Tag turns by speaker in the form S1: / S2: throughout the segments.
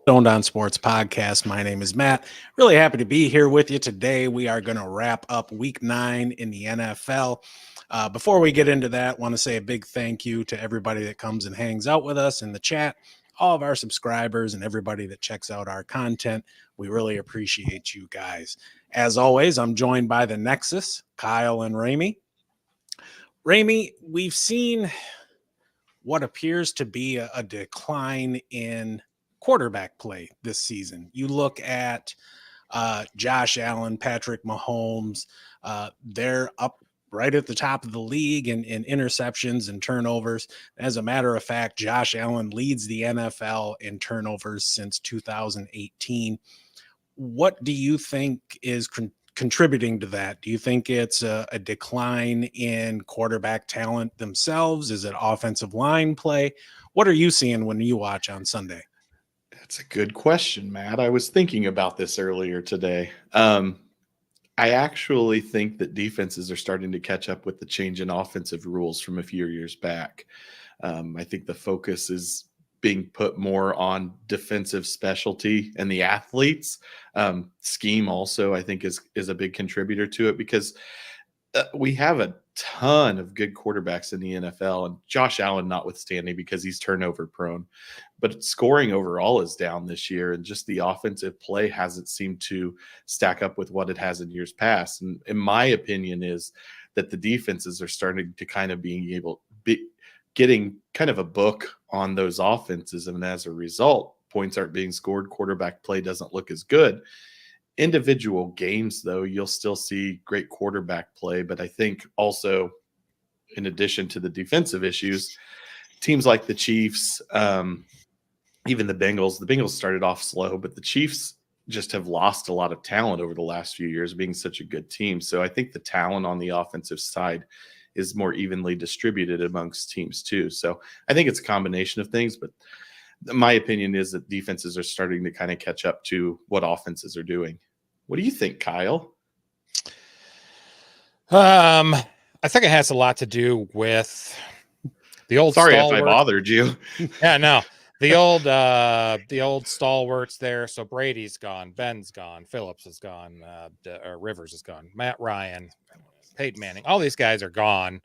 S1: Stoned on Sports podcast. My name is Matt. Really happy to be here with you today. We are going to wrap up week 9 in the NFL. Before we get into that, I want to say a big thank you to everybody that comes and hangs out with us in the chat, all of our subscribers and everybody that checks out our content. We really appreciate you guys. As always, I'm joined by the Nexus, Kyle and Ramey. Ramey, we've seen what appears to be a decline in quarterback play this season. You look at Josh Allen, Patrick Mahomes, they're up right at the top of the league in interceptions and turnovers. As a matter of fact, Josh Allen leads the NFL in turnovers since 2018. What do you think is contributing to that? Do you think it's a decline in quarterback talent themselves? Is it offensive line play? What are you seeing when you watch on Sunday?
S2: That's a good question, Matt. I was thinking about this earlier today. I actually think that defenses are starting to catch up with the change in offensive rules from a few years back. I think the focus is being put more on defensive specialty and the athletes. Scheme also, I think, is a big contributor to it because we have a ton of good quarterbacks in the NFL, and Josh Allen notwithstanding because he's turnover prone. But scoring overall is down this year, and just the offensive play hasn't seemed to stack up with what it has in years past. And in my opinion is that the defenses are starting to kind of getting kind of a book on those offenses. And as a result, points aren't being scored. Quarterback play doesn't look as good. Individual games, though, you'll still see great quarterback play. But I think also, in addition to the defensive issues, teams like the Chiefs, even the Bengals started off slow, but the Chiefs just have lost a lot of talent over the last few years being such a good team. So I think the talent on the offensive side is more evenly distributed amongst teams too. So I think it's a combination of things, but my opinion is that defenses are starting to kind of catch up to what offenses are doing. What do you think, Kyle?
S3: I think it has a lot to do with the old
S2: Sorry
S3: stalwart.
S2: if I bothered you.
S3: Yeah, no. The old stalwarts there. So Brady's gone, Ben's gone, Phillips is gone, Rivers is gone, Matt Ryan, Peyton Manning. All these guys are gone.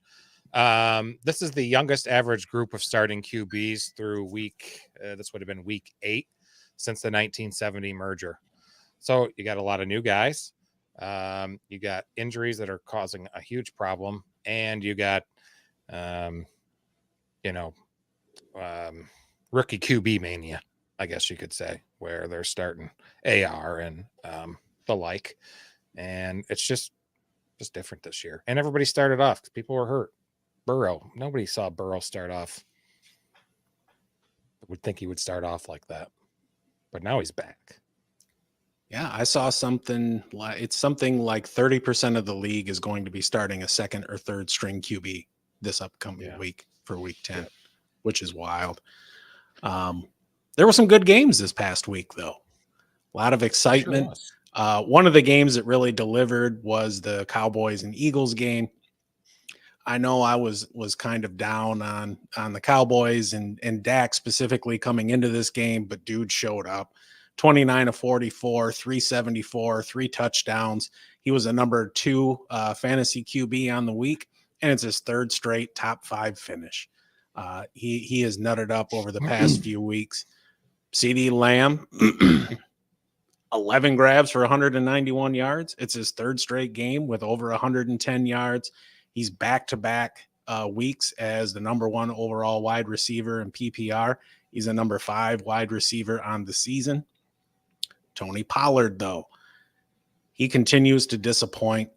S3: This is the youngest average group of starting QBs through this would have been week 8 since the 1970 merger. So you got a lot of new guys. You got injuries that are causing a huge problem, and you got, rookie QB mania, I guess you could say, where they're starting AR and the like, and it's just different this year. And everybody started off because people were hurt. Burrow, nobody saw Burrow start off. Would think he would start off like that, but now he's back.
S1: Yeah, I saw something like 30% of the league is going to be starting a second or third string QB this upcoming week for week 10, which is wild. There were some good games this past week, though. A lot of excitement. Sure, one of the games that really delivered was the Cowboys and Eagles game. I know I was kind of down on the Cowboys and Dak specifically coming into this game, but dude showed up. 29 of 44, 374, 3 touchdowns. He was a number 2 fantasy QB on the week, and it's his 3rd straight top 5 finish. He has nutted up over the past few weeks. CD Lamb, 11 grabs for 191 yards. It's his 3rd straight game with over 110 yards. He's back-to-back weeks as the number 1 overall wide receiver in PPR. He's a number 5 wide receiver on the season. Tony Pollard, though, he continues to disappoint.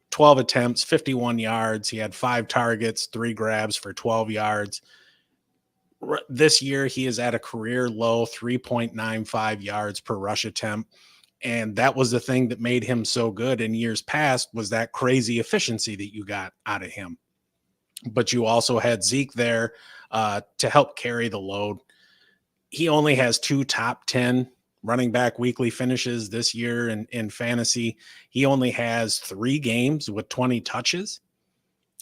S1: 12 attempts, 51 yards. He had 5 targets, 3 grabs for 12 yards. This year, he is at a career low 3.95 yards per rush attempt. And that was the thing that made him so good in years past, was that crazy efficiency that you got out of him. But you also had Zeke there to help carry the load. He only has 2 top 10 running back weekly finishes this year in fantasy. He only has 3 games with 20 touches.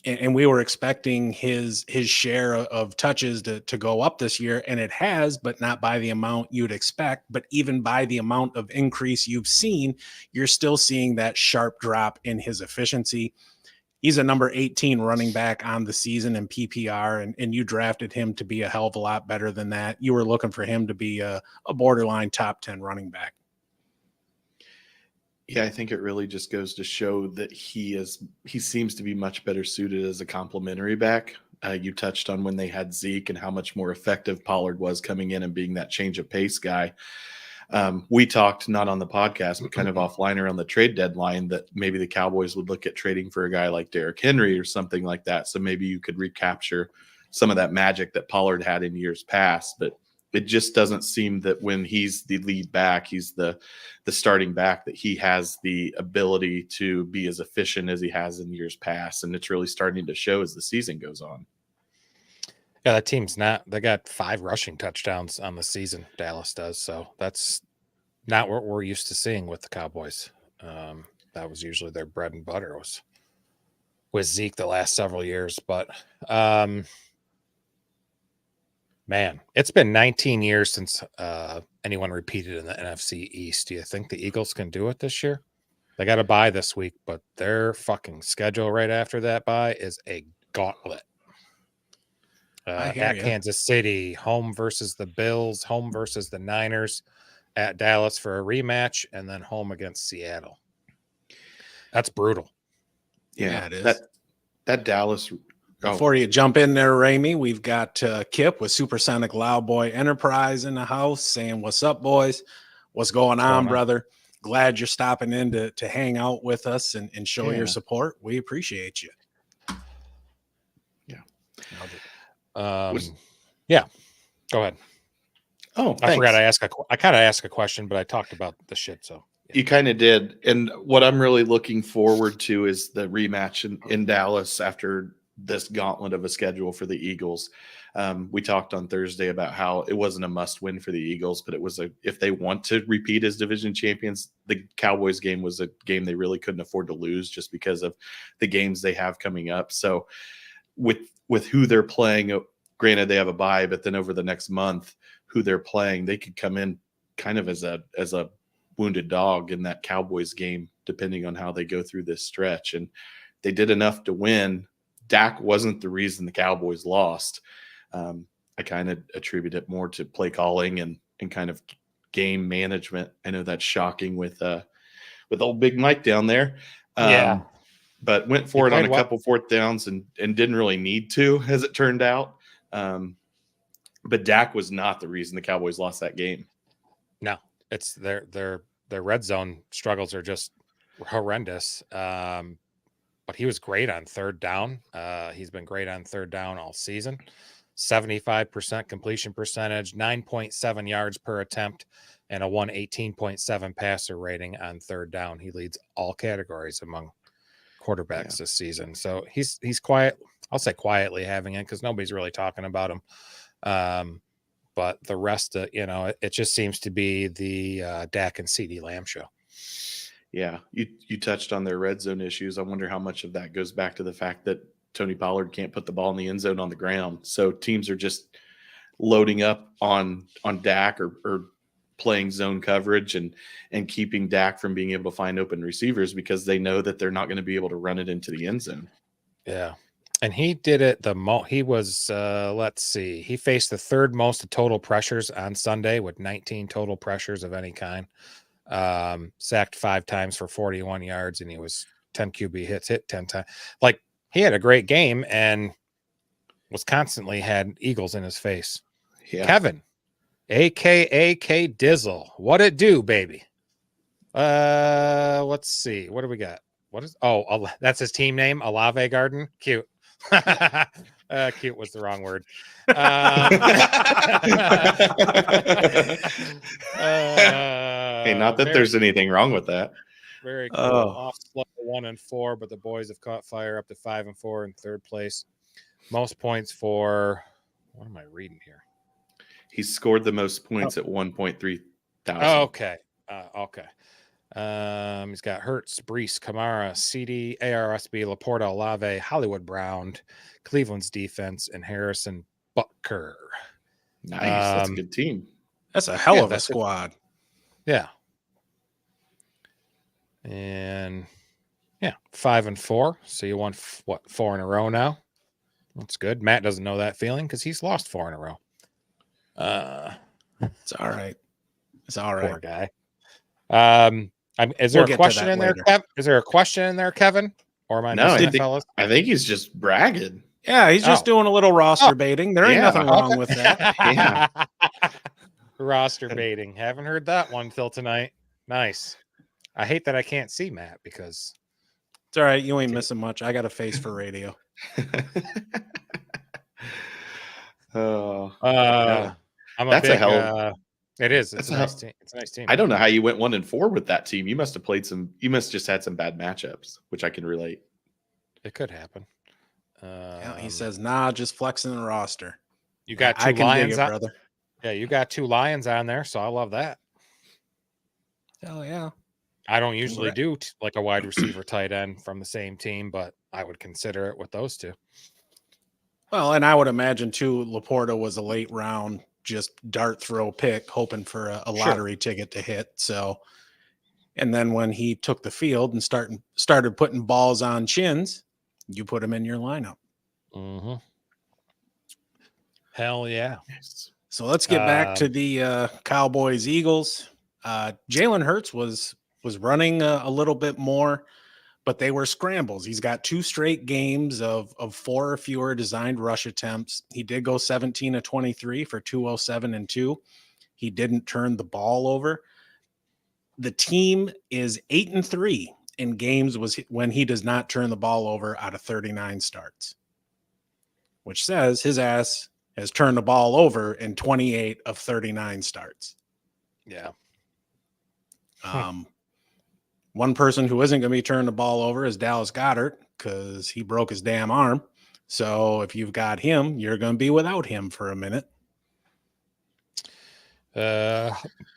S1: and we were expecting his share of touches to go up this year, and it has, but not by the amount you'd expect. But even by the amount of increase you've seen, you're still seeing that sharp drop in his efficiency. He's a number 18 running back on the season in PPR, and you drafted him to be a hell of a lot better than that. You were looking for him to be a borderline top 10 running back.
S2: Yeah, I think it really just goes to show that he seems to be much better suited as a complementary back. You touched on when they had Zeke and how much more effective Pollard was coming in and being that change of pace guy. We talked, not on the podcast, but kind of offline around the trade deadline, that maybe the Cowboys would look at trading for a guy like Derrick Henry or something like that. So maybe you could recapture some of that magic that Pollard had in years past. But it just doesn't seem that when he's the lead back, he's the starting back, that he has the ability to be as efficient as he has in years past. And it's really starting to show as the season goes on.
S3: Yeah, that team's they got 5 rushing touchdowns on the season, Dallas does. So that's not what we're used to seeing with the Cowboys. That was usually their bread and butter, was with Zeke the last several years. But man, it's been 19 years since anyone repeated in the NFC East. Do you think the Eagles can do it this year? They got a bye this week, but their fucking schedule right after that bye is a gauntlet. At Kansas City, home versus the Bills, home versus the Niners, at Dallas for a rematch, and then home against Seattle. That's brutal.
S1: Yeah, it is.
S2: That Dallas.
S1: Before you jump in there, Ramey, we've got Kip with Supersonic Loudboy Enterprise in the house saying, "What's up, boys? What's going on, brother? Glad you're stopping in to hang out with us and show your support. We appreciate you."
S2: Yeah.
S3: Yeah. Go ahead.
S2: Oh,
S3: I forgot I kind of asked a question, but I talked about the shit. So
S2: yeah. You kind of did. And what I'm really looking forward to is the rematch in Dallas after this gauntlet of a schedule for the Eagles. We talked on Thursday about how it wasn't a must win for the Eagles, but it was if they want to repeat as division champions, the Cowboys game was a game they really couldn't afford to lose just because of the games they have coming up. So with who they're playing, granted they have a bye, but then over the next month, who they're playing, they could come in kind of as a wounded dog in that Cowboys game, depending on how they go through this stretch. And they did enough to win. Dak wasn't the reason the Cowboys lost. I kind of attribute it more to play calling and kind of game management. I know that's shocking with old Big Mike down there.
S3: Yeah.
S2: But went for it on a couple fourth downs and didn't really need to, as it turned out. But Dak was not the reason the Cowboys lost that game.
S3: No, it's their red zone struggles are just horrendous. But he was great on third down. He's been great on third down all season. 75% completion percentage, 9.7 yards per attempt, and a 118.7 passer rating on third down. He leads all categories among quarterbacks this season. So he's quiet. I'll say quietly having it because nobody's really talking about him. But the rest, it just seems to be the Dak and CeeDee Lamb show.
S2: Yeah, you touched on their red zone issues. I wonder how much of that goes back to the fact that Tony Pollard can't put the ball in the end zone on the ground. So teams are just loading up on Dak or playing zone coverage and keeping Dak from being able to find open receivers because they know that they're not going to be able to run it into the end zone.
S3: Yeah. And he did it he was, let's see, he faced the third most total pressures on Sunday with 19 total pressures of any kind. Sacked 5 times for 41 yards, and he was 10 QB hits, hit 10 times. Like, he had a great game and was constantly had Eagles in his face. Yeah. Kevin, AKA K Dizzle. What it do, baby? Let's see. What do we got? That's his team name, Olave Garden. Cute. Cute was the wrong word.
S2: Hey, not that there's anything wrong with that.
S3: Very cool. Off 1-4, but the boys have caught fire up to 5-4 in third place. Most points for what am I reading here?
S2: He scored the most points at 1.3 thousand.
S3: Oh, okay. Okay. He's got Hurts, Brees, Kamara, CD, ARSB, Laporta, Olave, Hollywood Brown, Cleveland's defense, and Harrison Butker.
S2: Nice. That's a good team.
S1: That's a hell of a
S3: that's
S1: squad.
S3: Yeah. And 5-4. So you won 4 in a row now. That's good. Matt doesn't know that feeling because he's lost 4 in a row.
S1: It's all right. It's all right.
S3: Poor guy. Is there a question in there, Kev? Is there a question in there, Kevin? Or am I missing it, fellas?
S2: I think he's just bragging.
S1: Yeah, he's just doing a little roster baiting. There ain't nothing wrong with that.
S2: Yeah.
S3: Roster baiting. Haven't heard that one till tonight. Nice. I hate that I can't see Matt because
S1: it's all right. You ain't missing much. I got a face for radio.
S2: Oh,
S3: I'm a
S2: that's
S3: big,
S2: a hell.
S3: It is. It's a nice team. It's a nice team.
S2: I don't know how you went 1-4 with that team. You must have played some. You must just had some bad matchups, which I can relate.
S3: It could happen.
S1: He says, "Nah, just flexing the roster."
S3: You got 2 Lions, brother. Yeah, you got 2 Lions on there, so I love that.
S1: Hell yeah!
S3: I don't usually do like a wide receiver tight end from the same team, but I would consider it with those 2.
S1: Well, and I would imagine too, Laporta was a late round, just dart throw pick, hoping for a lottery ticket to hit. So, and then when he took the field and started putting balls on chins, you put him in your lineup.
S3: Mm-hmm. Hell yeah!
S1: So let's get back to the Cowboys Eagles. Jalen Hurts was running a little bit more, but they were scrambles. He's got 2 straight games of 4 or fewer designed rush attempts. He did go 17 of 23 for 207 and 2. He didn't turn the ball over. The team is 8-3 in games when he does not turn the ball over out of 39 starts, which says his ass has turned the ball over in 28 of 39 starts.
S3: Yeah.
S1: One person who isn't going to be turning the ball over is Dallas Goedert because he broke his damn arm. So if you've got him, you're going to be without him for a minute.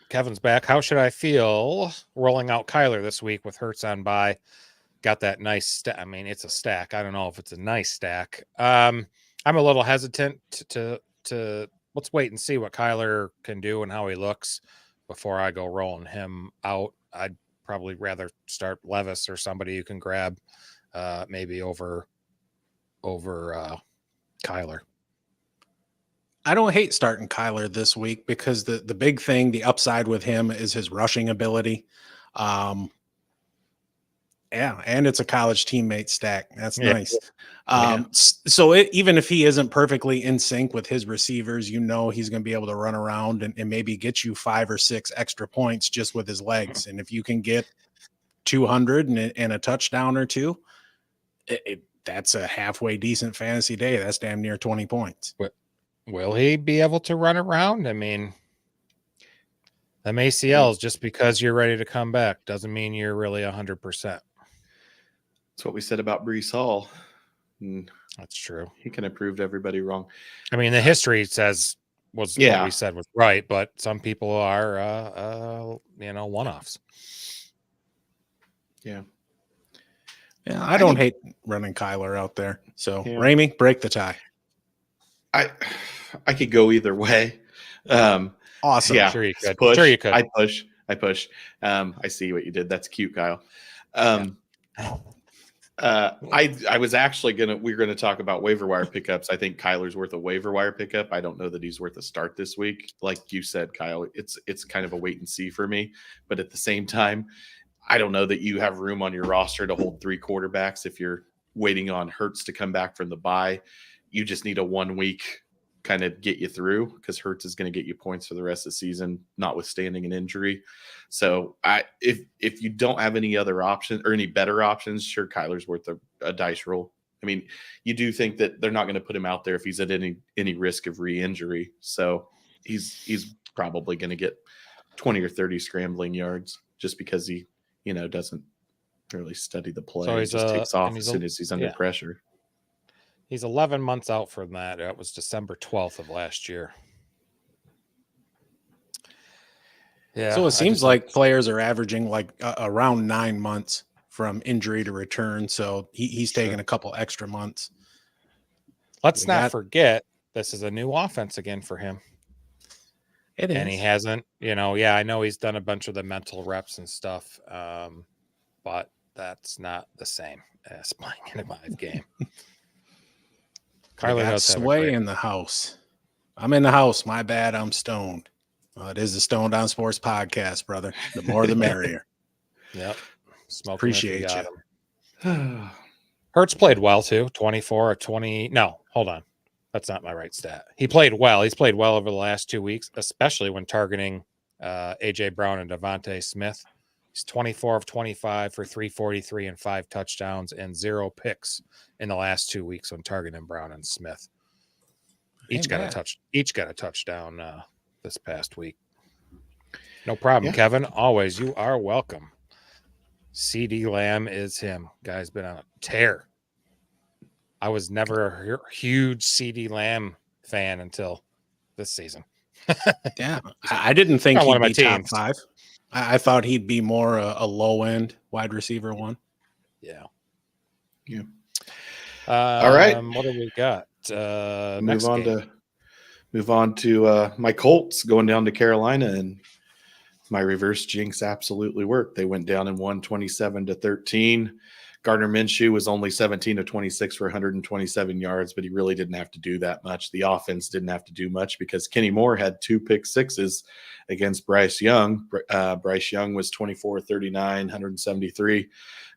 S3: Kevin's back. How should I feel rolling out Kyler this week with Hurts on bye? Got that nice stack. I mean, it's a stack. I don't know if it's a nice stack. I'm a little hesitant to let's wait and see what Kyler can do and how he looks before I go rolling him out. I'd probably rather start Levis or somebody you can grab maybe over Kyler.
S1: I don't hate starting Kyler this week because the big thing, the upside with him is his rushing ability. Yeah, and it's a college teammate stack. That's nice. So even if he isn't perfectly in sync with his receivers, you know he's going to be able to run around and maybe get you 5 or 6 extra points just with his legs. And if you can get 200 and a touchdown or 2, that's a halfway decent fantasy day. That's damn near 20 points.
S3: Will he be able to run around? I mean, them ACLs, just because you're ready to come back doesn't mean you're really 100%.
S2: That's what we said about Brees Hall.
S3: That's true.
S2: He kind of proved everybody wrong.
S3: I mean, the history says what we said was right, but some people are, one-offs.
S2: Yeah.
S1: Yeah, I don't hate running Kyler out there. So, Ramey, break the tie.
S2: I could go either way.
S1: Awesome.
S2: Yeah,
S3: sure you could.
S2: Push.
S3: Sure you could.
S2: I push. I see what you did. That's cute, Kyle. I was actually we're gonna talk about waiver wire pickups. I think Kyler's worth a waiver wire pickup. I don't know that he's worth a start this week. Like you said, Kyle, it's kind of a wait and see for me. But at the same time, I don't know that you have room on your roster to hold 3 quarterbacks if you're waiting on Hurts to come back from the bye. You just need a 1 week kind of get you through because Hurts is going to get you points for the rest of the season, notwithstanding an injury. So if you don't have any other options or any better options, sure, Kyler's worth a dice roll. I mean, you do think that they're not going to put him out there if he's at any risk of re-injury. So he's probably going to get 20 or 30 scrambling yards just because he, doesn't really study the play.
S3: So
S2: he just takes off as soon as he's under pressure.
S3: He's 11 months out from that. That was December 12th of last year. Yeah.
S1: So it
S3: I
S1: seems
S3: just-
S1: like players are averaging like around 9 months from injury to return. So he's taking a couple extra months.
S3: let's
S1: We
S3: not
S1: got-
S3: forget this is a new offense again for him.
S1: It is.
S3: And he hasn't, I know he's done a bunch of the mental reps and stuff, but that's not the same as playing in a live game.
S1: We
S3: Carly
S1: got
S3: does have a
S1: Sway
S3: great-
S1: in the house. I'm in the house. My bad. I'm stoned. It is the Stoned on Sports podcast, brother. The more the merrier.
S3: Yep. Smoking
S1: Appreciate
S3: if got
S1: you.
S3: him. Hertz played well too. 24 or 20. No, hold on. That's not my right stat. He played well. He's played well over the last 2 weeks, especially when targeting AJ Brown and Devontae Smith. He's 24 of 25 for 343 and 5 touchdowns and 0 picks in the last 2 weeks when targeting Brown and Smith. Each got a touchdown this past week. No problem,
S2: Yeah.
S3: Kevin. Always, you are welcome. CD Lamb is him. Guy's been on a tear. I was never a huge CD Lamb fan until this season.
S1: Yeah. I didn't think
S3: Not one
S1: he'd
S3: of my
S1: be top
S3: teams.
S1: 5. I thought he'd be more a low end wide receiver one.
S3: Yeah.
S2: Yeah. All right.
S3: What do we got? Next game.
S2: Move on to my Colts going down to Carolina, and my reverse jinx absolutely worked. They went down and won 27-13. Gardner Minshew was only 17 of 26 for 127 yards, but he really didn't have to do that much. The offense didn't have to do much because Kenny Moore had 2 pick sixes against Bryce Young. Bryce Young was 24-39, 173,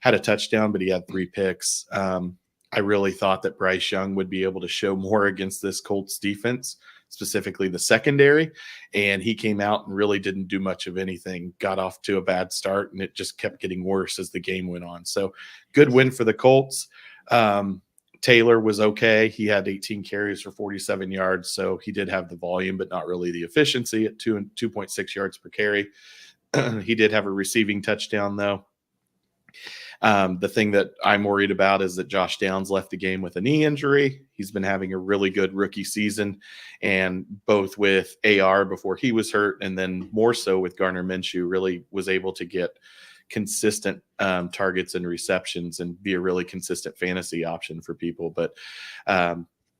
S2: had a touchdown, but he had 3 picks. I really thought that Bryce Young would be able to show more against this Colts defense, specifically the secondary, and he came out and really didn't do much of anything. Got off to a bad start, and it just kept getting worse as the game went on. So good win for the Colts. Taylor was okay. He had 18 carries for 47 yards, so he did have the volume, but not really the efficiency at 2.6 yards per carry. He did have a receiving touchdown, though. The thing that I'm worried about is that Josh Downs left the game with a knee injury. He's been having a really good rookie season, and both with AR before he was hurt, and then more so with Gardner Minshew, really was able to get consistent targets and receptions and be a really consistent fantasy option for people. But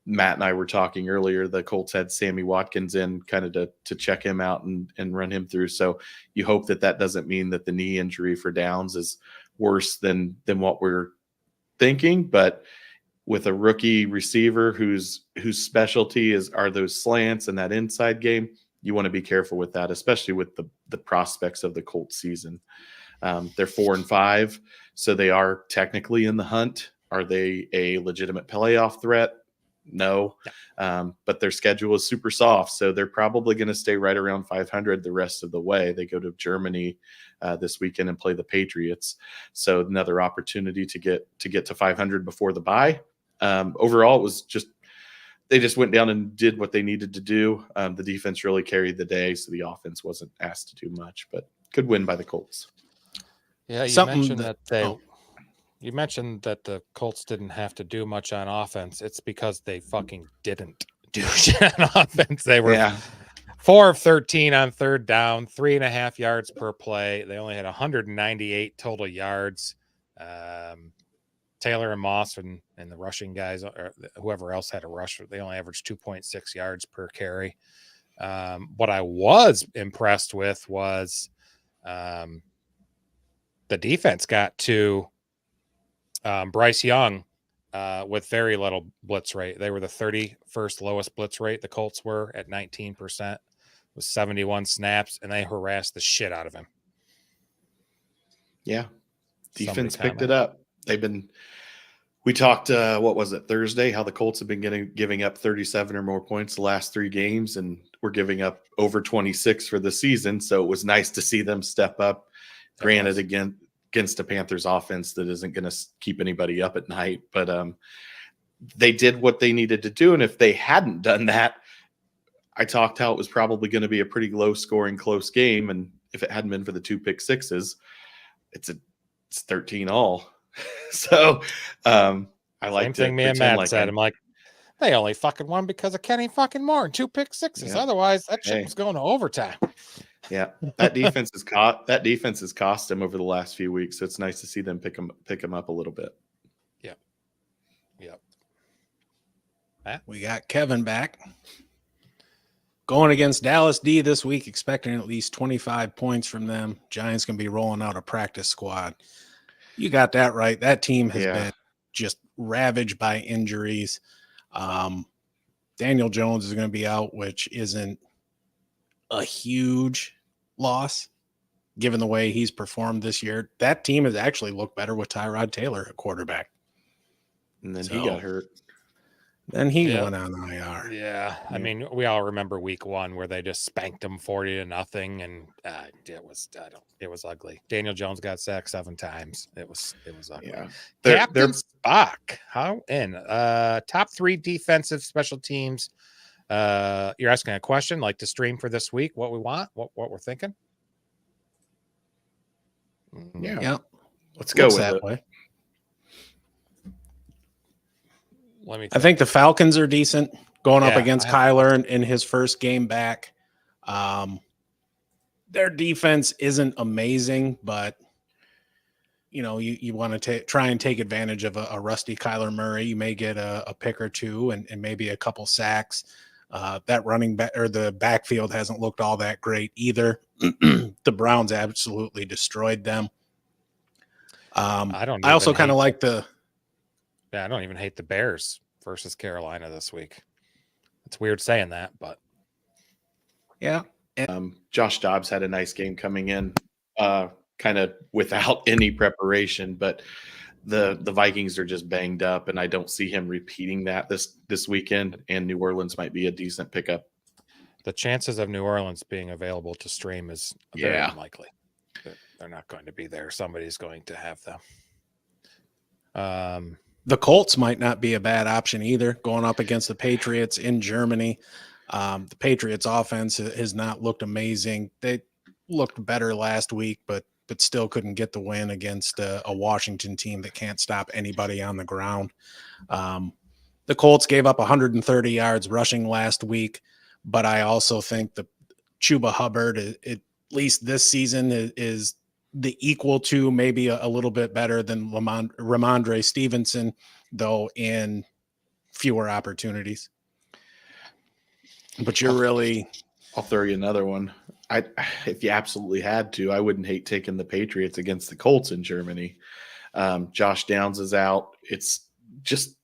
S2: Matt and I were talking earlier, the Colts had Sammy Watkins in kind of to check him out and run him through. So you hope that doesn't mean that the knee injury for Downs is worse than what we're thinking. But with a rookie receiver whose specialty are those slants and that inside game, you want to be careful with that, especially with the prospects of the Colts season. They're 4-5, so they are technically in the hunt. Are they a legitimate playoff threat? No. But their schedule is super soft, so they're probably going to stay right around 500 the rest of the way. They go to Germany this weekend and play the Patriots, so another opportunity to get to 500 before the bye. Overall, it was they just went down and did what they needed to do. The defense really carried the day, so the offense wasn't asked to do much, but good win by the Colts.
S3: Yeah, you
S1: Something
S3: mentioned
S1: that-
S3: that
S1: oh.
S3: you mentioned that the Colts didn't have to do much on offense. It's because they fucking didn't do shit on offense. They were 4 of 13 on third down, 3.5 yards per play. They only had 198 total yards. Taylor and Moss and the rushing guys, or whoever else had a rush, they only averaged 2.6 yards per carry. What I was impressed with was the defense got to Bryce Young with very little blitz rate. They were the 31st lowest blitz rate. The Colts were at 19% with 71 snaps, and they harassed the shit out of him.
S2: Yeah. Defense
S3: Somebody
S2: picked it up. We talked, what was it, Thursday, how the Colts have been giving up 37 or more points the last 3 games, and we're giving up over 26 for the season. So it was nice to see them step up. Granted, against a Panthers offense that isn't going to keep anybody up at night, but they did what they needed to do. And if they hadn't done that, I talked how it was probably going to be a pretty low scoring, close game. And if it hadn't been for the 2 pick sixes, it's 13 all. So I like
S3: Same thing me and Matt said. I'm like, they only fucking won because of Kenny fucking Moore and 2 pick sixes.
S2: Yeah.
S3: Otherwise, that shit
S2: Hey.
S3: was going to overtime.
S2: Yeah, that defense has cost him over the last few weeks. So it's nice to see them pick him up a little bit.
S3: Yep.
S1: We got Kevin back. Going against Dallas D this week, expecting at least 25 points from them. Giants going to be rolling out a practice squad. You got that right. That team has been just ravaged by injuries. Daniel Jones is going to be out, which isn't a huge loss given the way he's performed this year. That team has actually looked better with Tyrod Taylor at quarterback.
S2: And then he got hurt.
S1: Then he went on IR.
S3: Yeah. I mean, we all remember week 1 where they just spanked them 40-0, and it was ugly. Daniel Jones got sacked 7 times. It was ugly.
S2: Yeah.
S3: Captain Spock, how in top 3 defensive special teams. You're asking a question like to stream for this week, what we want, what we're thinking.
S2: Yeah. Let's go with it.
S1: Way.
S3: I
S1: think the Falcons are decent going up against Kyler in his first game back. Their defense isn't amazing, but you want to try and take advantage of a rusty Kyler Murray. You may get a pick or two and maybe a couple sacks. That running back or the backfield hasn't looked all that great either. The Browns absolutely destroyed them. I also kind of like
S3: I don't even hate the Bears versus Carolina this week. It's weird saying that, but
S1: yeah.
S2: Josh Dobbs had a nice game coming in, kind of without any preparation, but the Vikings are just banged up, and I don't see him repeating that this weekend. And New Orleans might be a decent pickup.
S3: The chances of New Orleans being available to stream is very unlikely. They're not going to be there. Somebody's going to have them.
S1: The Colts might not be a bad option either, going up against the Patriots in Germany. The Patriots offense has not looked amazing. They looked better last week, but still couldn't get the win against a Washington team that can't stop anybody on the ground. The Colts gave up 130 yards rushing last week, but I also think the Chuba Hubbard, at least this season, is the equal to, maybe a little bit better than Ramondre Stevenson, though in fewer opportunities. But
S2: I'll throw you another one. If you absolutely had to, I wouldn't hate taking the Patriots against the Colts in Germany. Josh Downs is out. It's just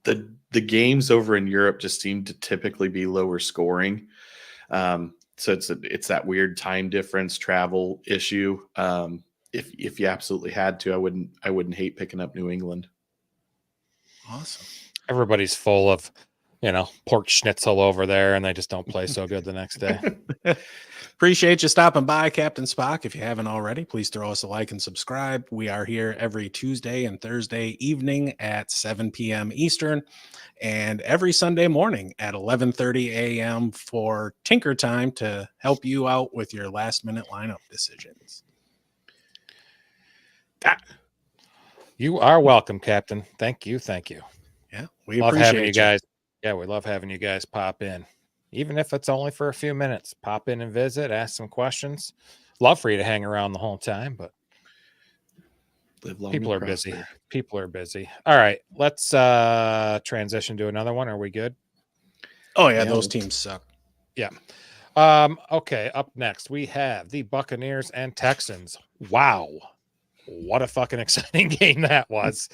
S2: the games over in Europe just seem to typically be lower scoring. So it's that weird time difference, travel issue. If you absolutely had to, I wouldn't hate picking up New England.
S1: Awesome.
S3: Everybody's full of, pork schnitzel over there, and they just don't play so good the next day.
S1: Appreciate you stopping by, Captain Spock. If you haven't already, please throw us a like and subscribe. We are here every Tuesday and Thursday evening at 7 p.m. Eastern, and every Sunday morning at 11:30 a.m. for Tinker Time to help you out with your last-minute lineup decisions.
S3: You are welcome, Captain. Thank you.
S1: Yeah, we
S3: love
S1: appreciate
S3: having you guys. Yeah, we love having you guys pop in. Even if it's only for a few minutes, pop in and visit, ask some questions. Love for you to hang around the whole time, but people are busy. People are busy. All right, let's transition to another one. Are we good?
S1: Oh, yeah, those teams suck.
S3: Yeah. Okay, up next, we have the Buccaneers and Texans. Wow. What a fucking exciting game that was.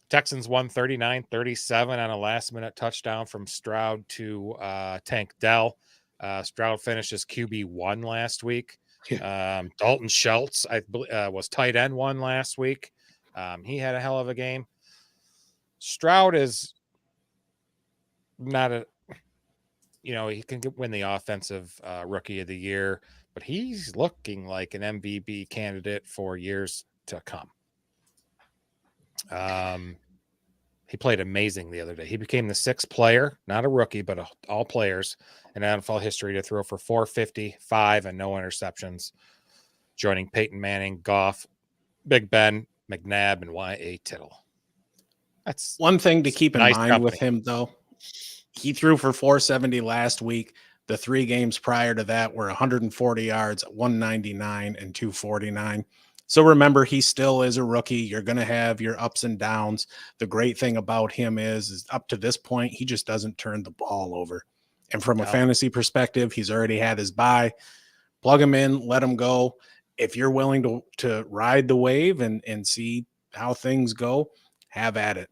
S3: Texans won 39-37 on a last-minute touchdown from Stroud to Tank Dell. Stroud finishes QB1 last week. Dalton Schultz, I believe, was tight end 1 last week. He had a hell of a game. Stroud is not he can win the offensive rookie of the year, but he's looking like an MVP candidate for years to come. He played amazing the other day. He became the 6th player, not a rookie, but all players in NFL history to throw for 455 and no interceptions, joining Peyton Manning, Goff, Big Ben, McNabb, and Y.A. Tittle. That's
S1: one thing to keep in mind with him, though. He threw for 470 last week, The 3 games prior to that were 140 yards, 199, and 249. So remember, he still is a rookie. You're going to have your ups and downs. The great thing about him is up to this point, he just doesn't turn the ball over. And from a fantasy perspective, he's already had his bye. Plug him in, let him go. If you're willing to ride the wave and see how things go, have at it.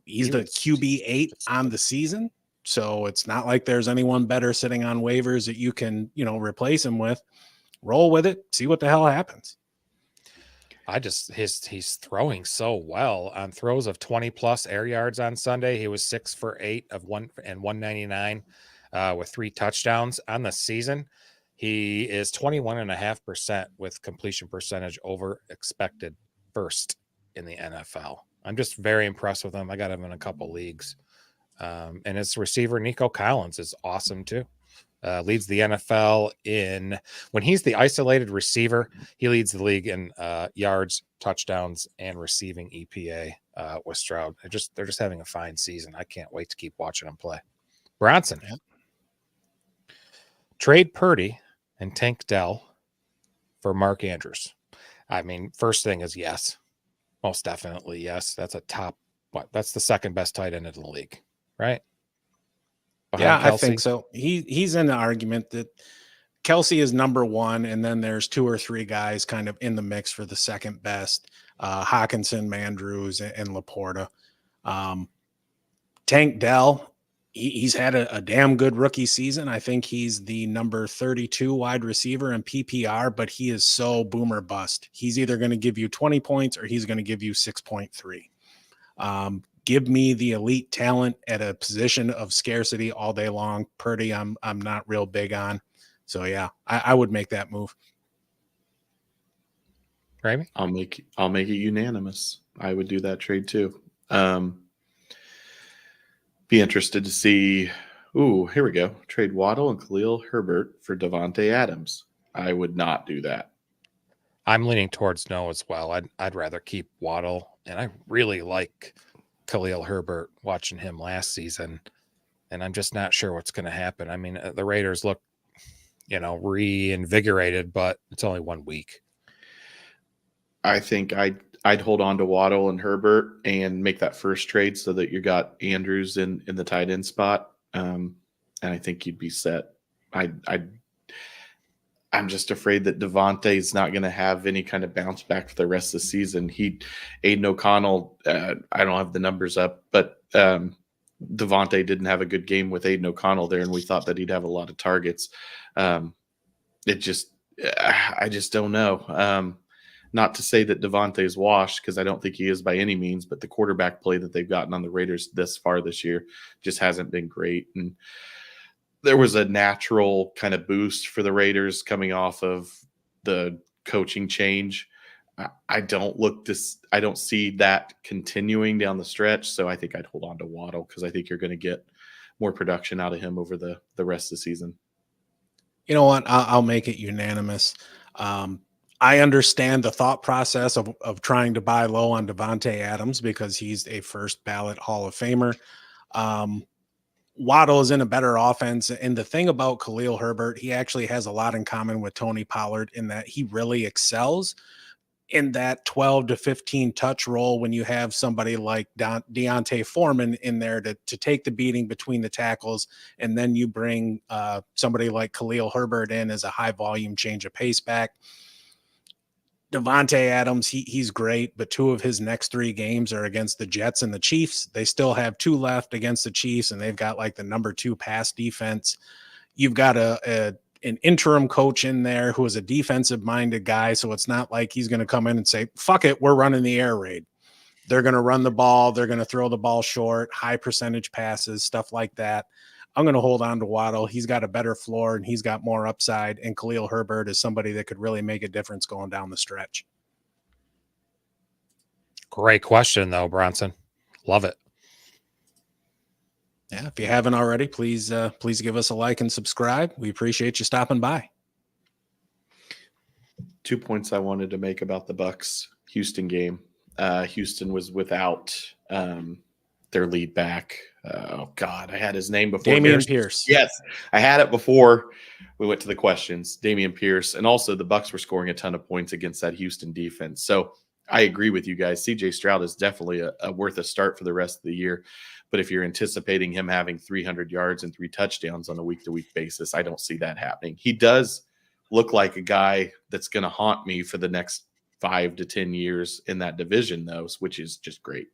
S1: He's the QB8 on the season. So it's not like there's anyone better sitting on waivers that you can, replace him with. Roll with it. See what the hell happens.
S3: He's throwing so well on throws of 20 plus air yards on Sunday. He was 6 for 8 of 199 with 3 touchdowns on the season. He is 21.5% with completion percentage over expected, first in the NFL. I'm just very impressed with him. I got him in a couple leagues. And his receiver, Nico Collins, is awesome too. Leads the NFL when he's the isolated receiver, he leads the league in yards, touchdowns, and receiving EPA with Stroud. They're just having a fine season. I can't wait to keep watching them play. Bronson. Yep. Trade Purdy and Tank Dell for Mark Andrews. I mean, first thing is yes. Most definitely yes. That's that's the second best tight end in the league, right?
S1: Behind Kelsey. I think so. He's in the argument that Kelsey is number 1, and then there's 2 or 3 guys kind of in the mix for the second best. Hawkinson, Mandrews, and Laporta. Tank Dell, he's had a damn good rookie season. I think he's the number 32 wide receiver in PPR, but he is so boomer bust. He's either going to give you 20 points or he's going to give you 6.3. Give me the elite talent at a position of scarcity all day long. Purdy, I'm not real big on. So yeah, I would make that move.
S3: Raimi?
S2: I'll make it unanimous. I would do that trade too. Be interested to see. Ooh, here we go. Trade Waddle and Khalil Herbert for Devontae Adams. I would not do that.
S3: I'm leaning towards no as well. I'd rather keep Waddle, and I really like Khalil Herbert watching him last season, and I'm just not sure what's going to happen. I mean, the Raiders look, reinvigorated, but it's only 1 week.
S2: I think I'd hold on to Waddle and Herbert and make that first trade so that you got Andrews in the tight end spot, and I think you'd be set. I'm just afraid that Devontae is not going to have any kind of bounce back for the rest of the season. Aiden O'Connell, I don't have the numbers up, but Devontae didn't have a good game with Aiden O'Connell there, and we thought that he'd have a lot of targets. I just don't know. Not to say that Devontae's washed, because I don't think he is by any means, but the quarterback play that they've gotten on the Raiders this far this year just hasn't been great. And there was a natural kind of boost for the Raiders coming off of the coaching change. I don't see that continuing down the stretch. So I think I'd hold on to Waddle, because I think you're going to get more production out of him over the rest of the season.
S1: You know what? I'll make it unanimous. I understand the thought process of trying to buy low on Devontae Adams because he's a first ballot Hall of Famer. Waddle is in a better offense. And the thing about Khalil Herbert, he actually has a lot in common with Tony Pollard in that he really excels in that 12 to 15 touch role when you have somebody like Deontay Foreman in there to take the beating between the tackles. And then you bring somebody like Khalil Herbert in as a high volume change of pace back. Devontae Adams, he's great, but 2 of his next 3 games are against the Jets and the Chiefs. They still have 2 left against the Chiefs, and they've got like the number 2 pass defense. You've got an interim coach in there who is a defensive-minded guy, so it's not like he's going to come in and say, fuck it, we're running the air raid. They're going to run the ball. They're going to throw the ball short, high percentage passes, stuff like that. I'm going to hold on to Waddle. He's got a better floor and he's got more upside. And Khalil Herbert is somebody that could really make a difference going down the stretch.
S3: Great question, though, Bronson. Love it.
S1: Yeah, if you haven't already, please give us a like and subscribe. We appreciate you stopping by.
S2: 2 points I wanted to make about the Bucs Houston game. Houston was without their lead back. Oh God, I had his name before.
S1: Dameon Pierce.
S2: Yes, I had it before we went to the questions. Dameon Pierce, and also the Bucs were scoring a ton of points against that Houston defense. So I agree with you guys. C.J. Stroud is definitely a worth a start for the rest of the year. But if you're anticipating him having 300 yards and 3 touchdowns on a week-to-week basis, I don't see that happening. He does look like a guy that's going to haunt me for the next 5 to 10 years in that division, though, which is just great.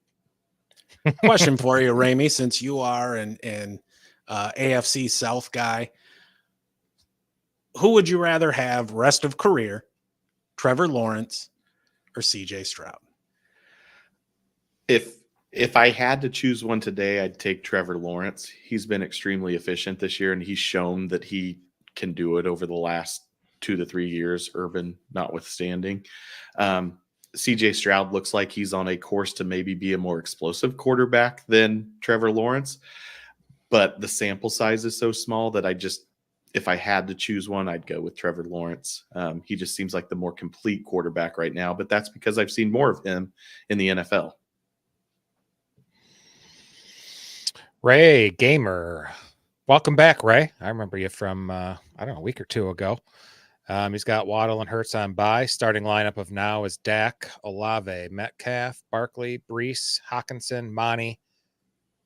S1: Question for you, Ramey, since you are an AFC South guy, who would you rather have rest of career, Trevor Lawrence or CJ Stroud?
S2: If I had to choose one today, I'd take Trevor Lawrence. He's been extremely efficient this year, and he's shown that he can do it over the last 2 to 3 years, Urban notwithstanding. CJ Stroud looks like he's on a course to maybe be a more explosive quarterback than Trevor Lawrence, but the sample size is so small that if I had to choose one, I'd go with Trevor Lawrence. He just seems like the more complete quarterback right now, but that's because I've seen more of him in the NFL.
S3: Ray Gamer, welcome back, Ray. I remember you from a week or two ago. He's got Waddle and Hurts on bye. Starting lineup of now is Dak, Olave, Metcalf, Barkley, Brees, Hawkinson, Monty,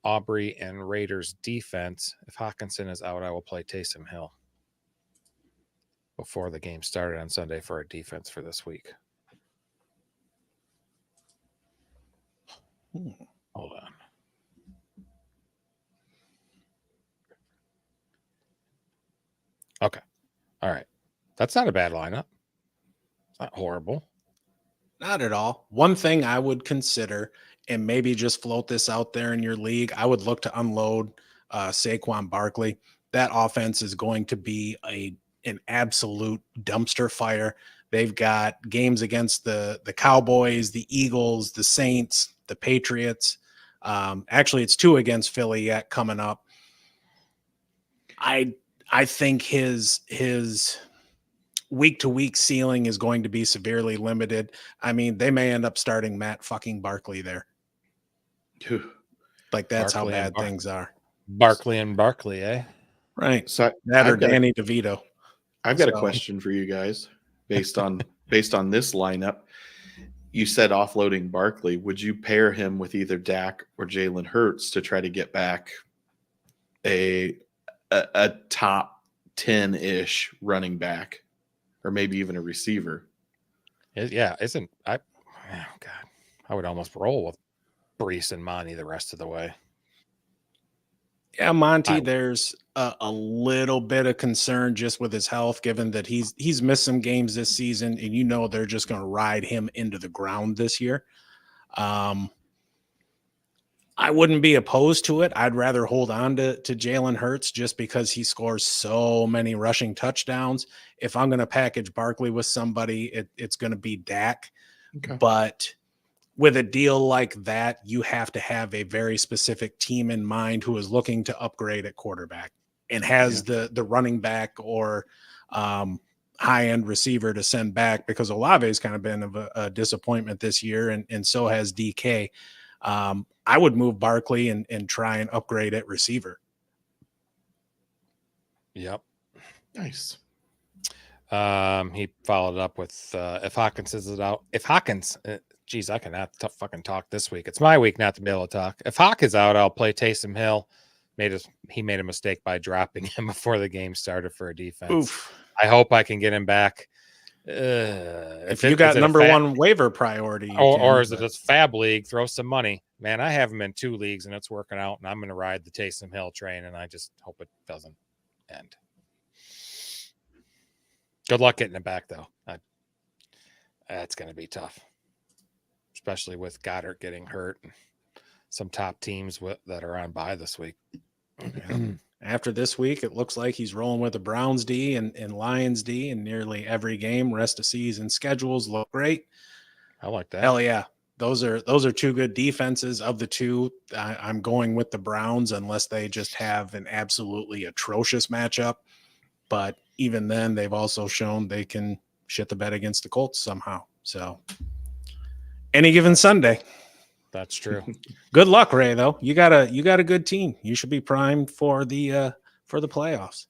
S3: Aubrey, and Raiders defense. If Hawkinson is out, I will play Taysom Hill before the game started on Sunday for our defense for this week. Hold on. Okay. All right. That's not a bad lineup. It's not horrible.
S1: Not at all. One thing I would consider, and maybe just float this out there in your league, I would look to unload Saquon Barkley. That offense is going to be an absolute dumpster fire. They've got games against the Cowboys, the Eagles, the Saints, the Patriots. Actually, it's 2 against Philly yet coming up. I think his week-to-week ceiling is going to be severely limited. I mean, they may end up starting Matt fucking Barkley there. Like, that's
S3: Barkley
S1: how bad things are.
S3: Barkley and Barkley, eh?
S1: Right.
S2: So
S1: that or Danny DeVito.
S2: I've got a question for you guys based on this lineup. You said offloading Barkley. Would you pair him with either Dak or Jalen Hurts to try to get back a top 10-ish running back, or maybe even a receiver?
S3: Yeah, oh God, I would almost roll with Brees and Monty the rest of the way.
S1: Yeah, Monty, there's a little bit of concern just with his health, given that he's missed some games this season, and they're just going to ride him into the ground this year. I wouldn't be opposed to it. I'd rather hold on to Jalen Hurts just because he scores so many rushing touchdowns. If I'm going to package Barkley with somebody, it's going to be Dak.
S2: Okay.
S1: But with a deal like that, you have to have a very specific team in mind who is looking to upgrade at quarterback and has the running back or high-end receiver to send back, because Olave has kind of been of a disappointment this year, and so has DK. I would move Barkley and try and upgrade at receiver.
S3: Yep.
S2: Nice.
S3: He followed up with if Hawkins is out. If Hawkins, geez, I cannot fucking talk this week. It's my week not to be able to talk. If Hawk is out, I'll play Taysom Hill. He made a mistake by dropping him before the game started for a defense.
S1: Oof.
S3: I hope I can get him back.
S1: If you got number one waiver priority,
S3: or is it a fab league? Throw some money, man. I have him in 2 leagues and it's working out, and I'm going to ride the Taysom Hill train, and I just hope it doesn't end. Good luck getting it back, though. That's going to be tough, especially with Goddard getting hurt and some top teams that are on bye this week.
S1: After this week, it looks like he's rolling with the Browns D and Lions D in nearly every game. Rest of season schedules look great.
S3: I like that.
S1: Hell yeah. Those are 2 good defenses. Of the 2, I'm going with the Browns unless they just have an absolutely atrocious matchup. But even then, they've also shown they can shit the bed against the Colts somehow. So any given Sunday.
S3: That's true.
S1: Good luck, Ray. Though you got a good team. You should be primed for the playoffs.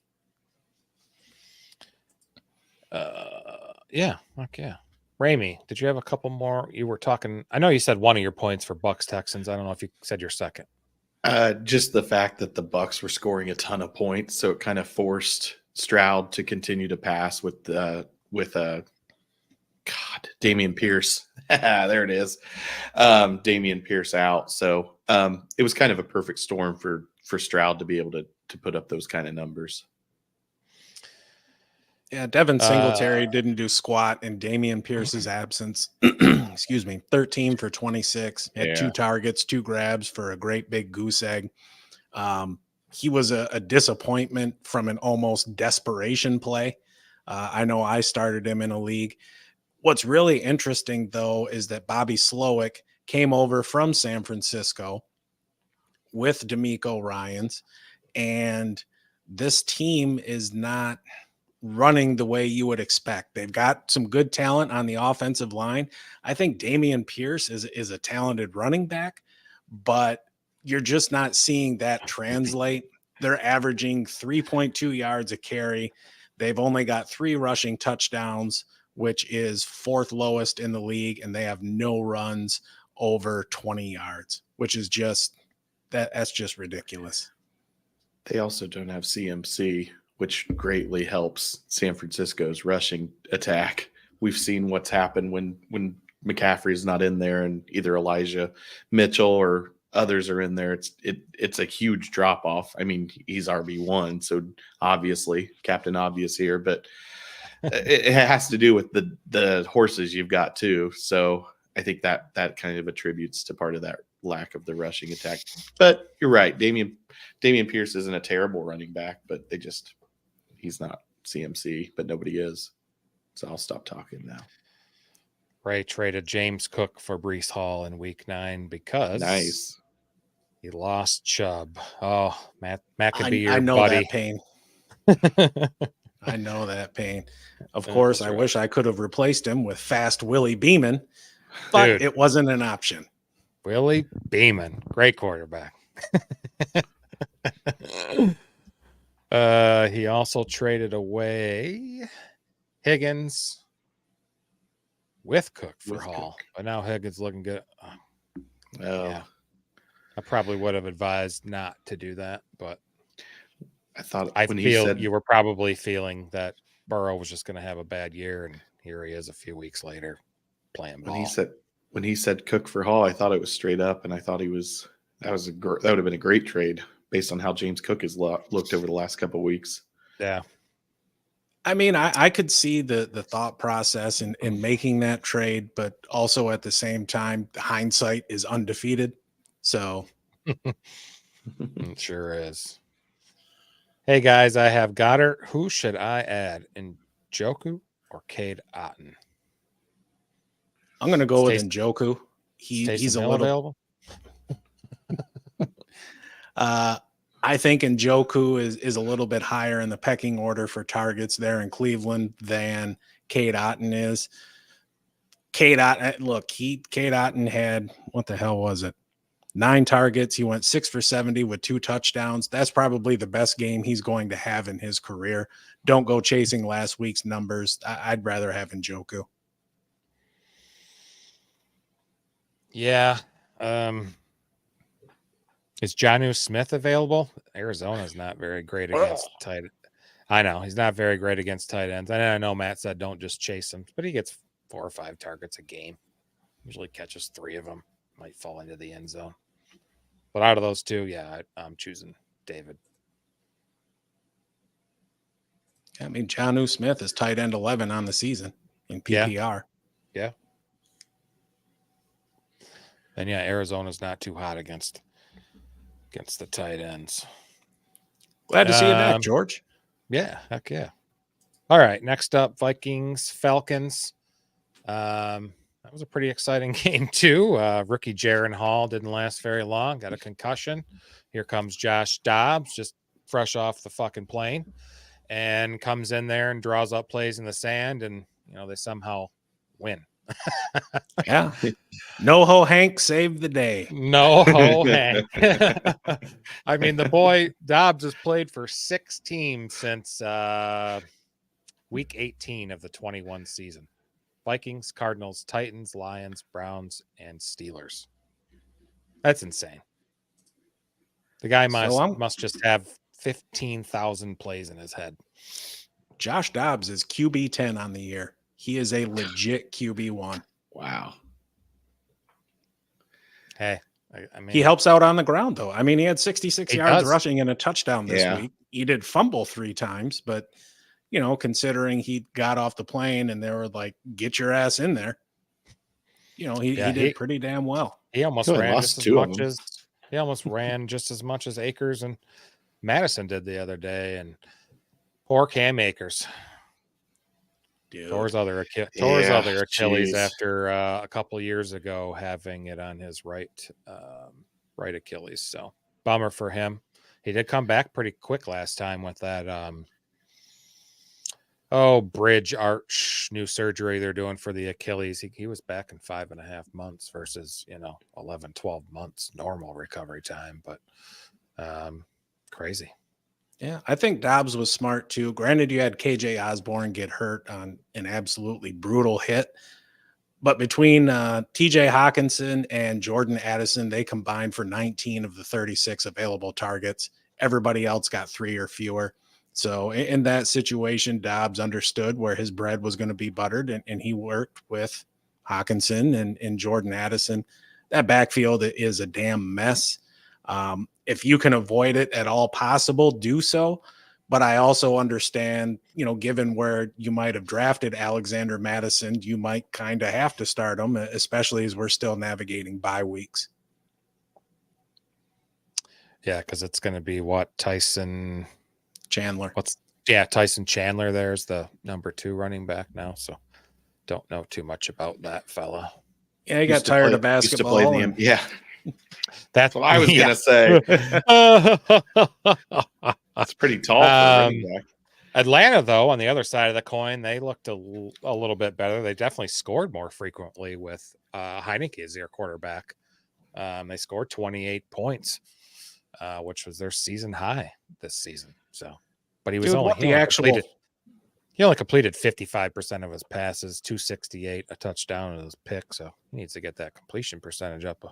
S3: Yeah. Fuck yeah. Ramey, did you have a couple more? You were talking. I know you said one of your points for Bucks Texans. I don't know if you said your second.
S2: Just the fact that the Bucks were scoring a ton of points, so it kind of forced Stroud to continue to pass with Damian Pierce. There it is. Damian Pierce out. So it was kind of a perfect storm for Stroud to be able to put up those kind of numbers.
S1: Yeah, Devin Singletary didn't do squat in Damian Pierce's absence. Excuse me, 13 for 26, had 2 targets, 2 grabs for a great big goose egg. He was a disappointment from an almost desperation play. I know I started him in a league. What's really interesting, though, is that Bobby Slowick came over from San Francisco with D'Amico Ryans, and this team is not running the way you would expect. They've got some good talent on the offensive line. I think Damian Pierce is a talented running back, but you're just not seeing that translate. They're averaging 3.2 yards a carry. They've only got 3 rushing touchdowns, which is 4th lowest in the league, and they have no runs over 20 yards, which is just that's just ridiculous.
S2: They also don't have CMC, which greatly helps San Francisco's rushing attack. We've seen what's happened when McCaffrey's not in there and either Elijah Mitchell or others are in there. It's a huge drop off. I mean, he's RB1, so obviously Captain Obvious here, but it has to do with the horses you've got too. So I think that kind of attributes to part of that lack of the rushing attack. But you're right, Damian Pierce isn't a terrible running back, but he's not CMC, but nobody is. So I'll stop talking now.
S3: Ray traded James Cook for Breece Hall in Week 9 because he lost Chubb. Oh, Matt could be your buddy.
S1: That pain. I know that pain. Of course, I wish I could have replaced him with fast Willie Beeman, but it wasn't an option.
S3: Willie Beeman, great quarterback. He also traded away Higgins with Cook for Hall. But now Higgins looking good. Yeah. I probably would have advised not to do that, but I feel you were probably feeling that Burrow was just going to have a bad year, and here he is a few weeks later playing ball.
S2: When he said Cook for Hall, I thought it was straight up, and I thought that would have been a great trade based on how James Cook has looked over the last couple of weeks.
S3: Yeah.
S1: I mean, I could see the thought process in making that trade, but also at the same time, hindsight is undefeated. So
S3: it sure is. Hey guys, I have Goddard. Who should I add? Njoku or Cade Otton?
S1: I'm going to go with Njoku. He's a little
S3: available.
S1: I think Njoku is a little bit higher in the pecking order for targets there in Cleveland than Cade Otton is. Cade Otton had, what the hell was it? 9 targets. He went 6 for 70 with 2 touchdowns. That's probably the best game he's going to have in his career. Don't go chasing last week's numbers. I'd rather have Njoku.
S3: Yeah. Is Jonnu Smith available? Arizona's not very great against tight. I know he's not very great against tight ends. I know Matt said don't just chase him, but he gets 4 or 5 targets a game. Usually catches 3 of them. Might fall into the end zone. But out of those 2, yeah, I'm choosing David.
S1: I mean, Jonnu Smith is tight end 11 on the season in PPR.
S3: Yeah. And yeah, Arizona's not too hot against the tight ends.
S1: Glad to see you back, George.
S3: Yeah, heck yeah. All right, next up, Vikings, Falcons. That was a pretty exciting game too. Rookie Jaron Hall didn't last very long, got a concussion. Here comes Josh Dobbs, just fresh off the fucking plane, and comes in there and draws up plays in the sand, and they somehow win.
S1: Yeah. No ho Hank saved the day.
S3: No ho Hank. I mean, the boy Dobbs has played for 6 teams since week 18 of the 21 season. Vikings, Cardinals, Titans, Lions, Browns, and Steelers. That's insane. The guy must just have 15,000 plays in his head.
S1: Josh Dobbs is QB 10 on the year. He is a legit QB 1.
S2: Wow.
S3: Hey, I mean,
S1: he helps out on the ground, though. I mean, he had 66 yards rushing and a touchdown this week. He did fumble 3 times, but, you know, considering he got off the plane and they were like, get your ass in there, you know, he did pretty damn well.
S3: He almost ran just as much as Akers and Madison did the other day, and poor Cam Akers. Tore his other Achilles after a couple years ago having it on his right Achilles. So bummer for him. He did come back pretty quick last time with that bridge arch new surgery they're doing for the Achilles. He was back in 5.5 months versus 11, 12 months normal recovery time, but crazy.
S1: Yeah, I think Dobbs was smart too. Granted, you had KJ Osborne get hurt on an absolutely brutal hit, but between TJ Hawkinson and Jordan Addison, they combined for 19 of the 36 available targets. Everybody else got 3 or fewer. So in that situation, Dobbs understood where his bread was going to be buttered, and he worked with Hawkinson and Jordan Addison. That backfield is a damn mess. If you can avoid it at all possible, do so. But I also understand, given where you might have drafted Alexander Madison, you might kind of have to start him, especially as we're still navigating bye weeks.
S3: Yeah, because it's going to be Tyson
S1: Chandler.
S3: Tyson Chandler. There's the number 2 running back now. So don't know too much about that fella.
S1: Yeah, he got tired of basketball.
S2: That's what I was going to say. That's pretty tall for a running back.
S3: Atlanta, though, on the other side of the coin, they looked a little bit better. They definitely scored more frequently with Heineke as their quarterback. They scored 28 points, which was their season high this season. So, but he only completed 55% of his passes, 268, a touchdown, and his pick. So he needs to get that completion percentage up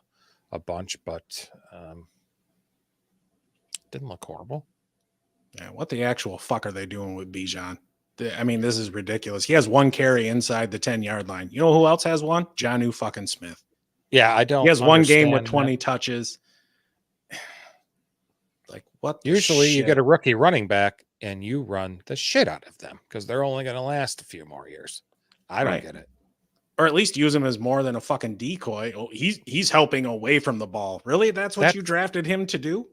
S3: a bunch, but didn't look horrible.
S1: Yeah, what the actual fuck are they doing with Bijan? I mean, this is ridiculous. He has 1 carry inside the 10-yard line. You know who else has 1? Jonnu fucking Smith.
S3: Yeah, I don't.
S1: He has 1 game with 20 touches. Like, what?
S3: Usually you get a rookie running back and you run the shit out of them because they're only going to last a few more years. I don't get it.
S1: Or at least use him as more than a fucking decoy. Oh, he's helping away from the ball. Really? That's what you drafted him to do?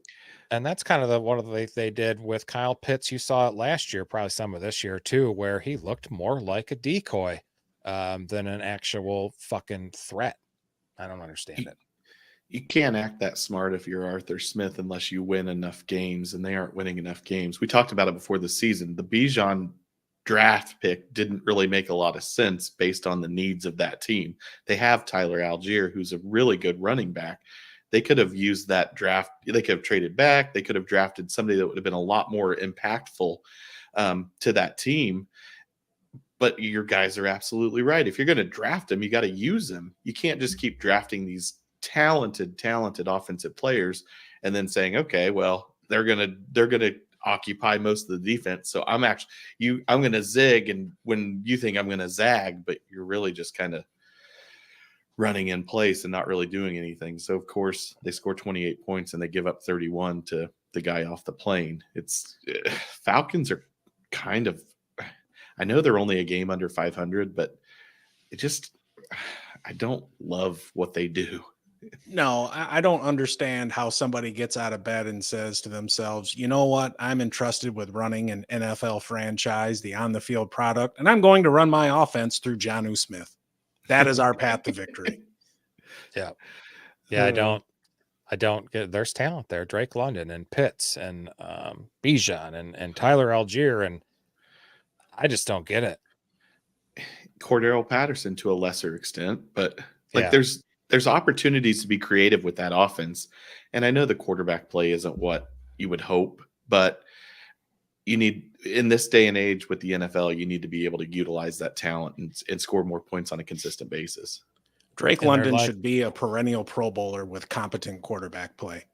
S3: And that's kind of what they did with Kyle Pitts. You saw it last year, probably some of this year too, where he looked more like a decoy than an actual fucking threat. I don't understand it.
S2: You can't act that smart if you're Arthur Smith unless you win enough games, and they aren't winning enough games. We talked about it before the season. The Bijan draft pick didn't really make a lot of sense based on the needs of that team. They have Tyler Algier, who's a really good running back. They could have used that draft. They could have traded back. They could have drafted somebody that would have been a lot more impactful to that team. But your guys are absolutely right. If you're going to draft them, you got to use them. You can't just keep drafting these talented offensive players and then saying, okay, well, they're going to occupy most of the defense. So I'm going to zig, and when you think I'm going to zag, but you're really just kind of running in place and not really doing anything. So of course they score 28 points and they give up 31 to the guy off the plane. Falcons are kind of, I know they're only a game under 500, but I don't love what they do.
S1: No, I don't understand how somebody gets out of bed and says to themselves, you know what? I'm entrusted with running an NFL franchise, the on the field product, and I'm going to run my offense through Jonnu Smith. That is our path to victory.
S3: Yeah. I don't get, there's talent there. Drake London and Pitts and Bijan and Tyler Algier. And I just don't get it.
S2: Cordero Patterson to a lesser extent, but like
S3: Yeah.
S2: there's opportunities to be creative with that offense. And I know the quarterback play isn't what you would hope, but you need, in this day and age with the NFL, you need to be able to utilize that talent and score more points on a consistent basis.
S1: Drake
S3: And they're
S1: London
S3: like-
S1: should be a perennial Pro Bowler with competent quarterback play.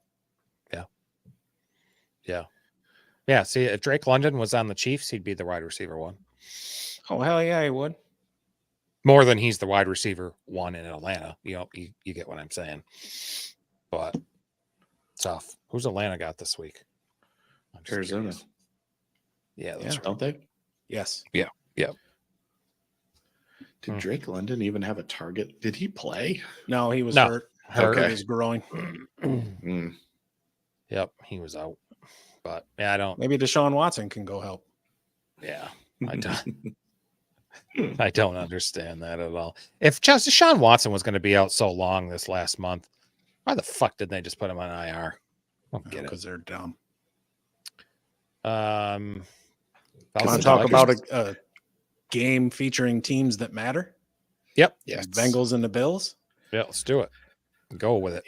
S3: Yeah. See, if Drake London was on the Chiefs, he'd be the wide receiver one.
S1: Oh, hell yeah, he would.
S3: More than he's the wide receiver one in Atlanta. You know, you get what I'm saying. But tough. Who's Atlanta got this week? I'm just
S2: Arizona,
S3: curious. Yeah, that's right.
S2: don't they?
S1: Yes.
S3: Yeah.
S2: Did Drake London even have a target? Did he play?
S1: No, he was
S3: No.
S1: hurt.
S3: Hurt.
S1: Hurt his groin.
S2: Mm.
S3: Yep, he was out. But yeah, I don't.
S1: Maybe Deshaun Watson can go help.
S3: Yeah, I don't. I don't understand that at all. If just Deshaun Watson was going to be out so long this last month, why the fuck did they just put him on IR? I don't get it.
S1: Because they're dumb.
S3: Um,
S1: Want
S3: Falcons
S1: to talk
S3: and
S1: about
S3: Vikings?
S1: a game featuring teams that matter?
S3: Yep.
S2: Yes.
S1: Bengals and the Bills.
S3: Yeah, let's do it. Go with it.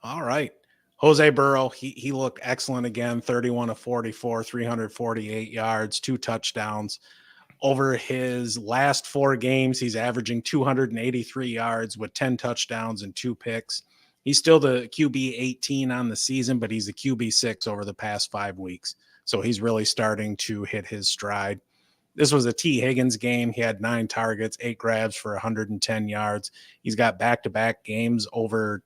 S1: All right. Jose Burrow, he looked excellent again, 31 of 44, 348 yards, 2 touchdowns. Over his last 4 games, he's averaging 283 yards with 10 touchdowns and 2 picks. He's still the QB 18 on the season, but he's the QB 6 over the past 5 weeks. So he's really starting to hit his stride. This was a T. Higgins game. He had 9 targets, 8 grabs for 110 yards. He's got back-to-back games over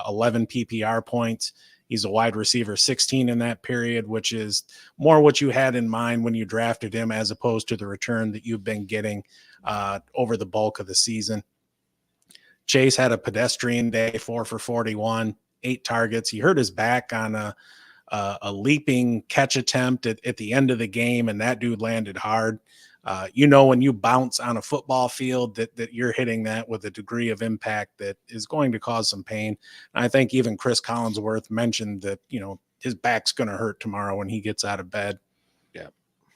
S1: 11 PPR points. He's a wide receiver 16 in that period, which is more what you had in mind when you drafted him as opposed to the return that you've been getting over the bulk of the season. Chase had a pedestrian day, 4 for 41, 8 targets. He hurt his back on a leaping catch attempt at the end of the game, and that dude landed hard. When you bounce on a football field that you're hitting that with a degree of impact that is going to cause some pain. And I think even Chris Collinsworth mentioned that, his back's going to hurt tomorrow when he gets out of bed.
S3: Yeah.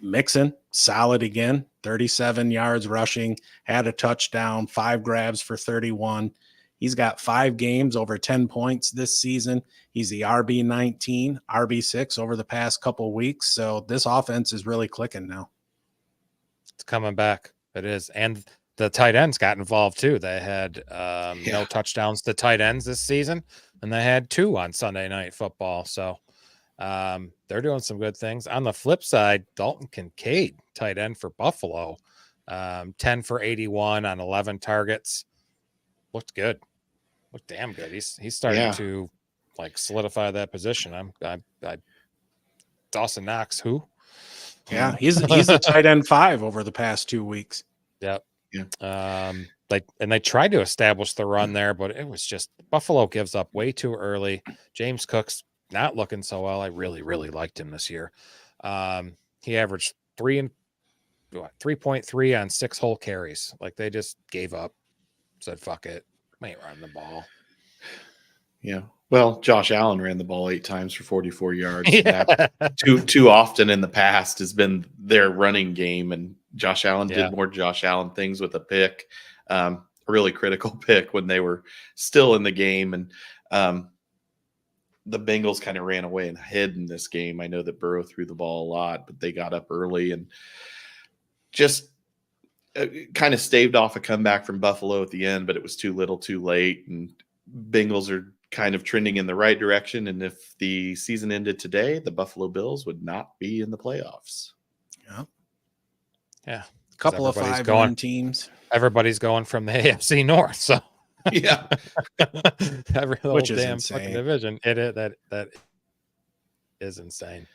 S1: Mixon, solid again, 37 yards rushing, had a touchdown, 5 grabs for 31. He's got 5 games over 10 points this season. He's the RB19, RB6 over the past couple of weeks. So this offense is really clicking now.
S3: It's coming back. It is. And the tight ends got involved too. They had no touchdowns to tight ends this season, and they had 2 on Sunday Night Football. So they're doing some good things. On the flip side, Dalton Kincaid, tight end for Buffalo, 10 for 81 on 11 targets. Looked good. Looked damn good. He's starting to solidify that position. I Dawson Knox, who?
S1: Yeah, he's a tight end 5 over the past 2 weeks.
S3: Yep.
S2: Yeah.
S3: They tried to establish the run there, but it was just Buffalo gives up way too early. James Cook's not looking so well. I really, really liked him this year. He averaged 3.3 on 6 whole carries. They just gave up, said, fuck it. We ain't running the ball.
S2: Yeah. Well, Josh Allen ran the ball 8 times for 44 yards.
S3: Yeah.
S2: That too often in the past has been their running game, and Josh Allen did more Josh Allen things with a pick, a really critical pick when they were still in the game. And the Bengals kind of ran away and hid in this game. I know that Burrow threw the ball a lot, but they got up early and just kind of staved off a comeback from Buffalo at the end, but it was too little too late. And Bengals are kind of trending in the right direction. And if the season ended today, the Buffalo Bills would not be in the playoffs.
S1: Yeah. A couple of 5-1 teams.
S3: Everybody's going from the AFC North. So
S2: yeah.
S3: Which is
S1: insane.
S3: Fucking division. That is insane.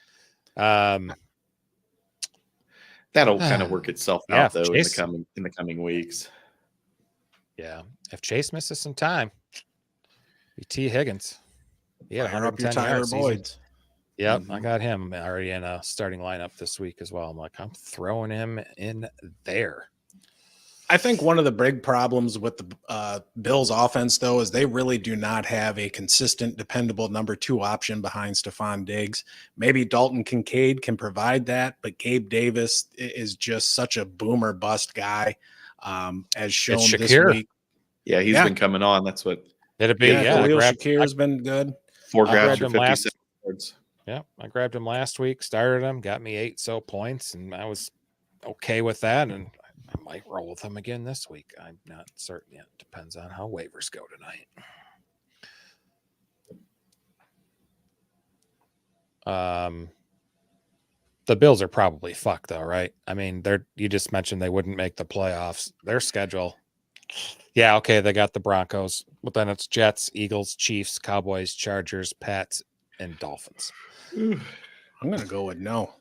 S3: That'll
S2: kind of work itself out though
S3: Chase,
S2: in the coming weeks.
S3: Yeah. If Chase misses some time, be T. Higgins. Yeah,
S1: Fire up your Tyler Boyds.
S3: Yep, I got him already in a starting lineup this week as well. I'm throwing him in there.
S1: I think one of the big problems with the Bills offense, though, is they really do not have a consistent, dependable number 2 option behind Stephon Diggs. Maybe Dalton Kincaid can provide that, but Gabe Davis is just such a boomer bust guy, as shown this week.
S2: Yeah, he's been coming on. That's what
S3: it'd be.
S1: Yeah, Khalil Shakir's been good.
S2: 4 grabs for 57 yards.
S3: Yeah, I grabbed him last week, started him, got me 8 points, and I was okay with that. And I might roll with him again this week. I'm not certain yet. Depends on how waivers go tonight. The Bills are probably fucked though, right? I mean, you just mentioned they wouldn't make the playoffs. Their schedule. Yeah, okay, they got the Broncos, but then it's Jets, Eagles, Chiefs, Cowboys, Chargers, Pats, and Dolphins.
S1: I'm gonna go with no.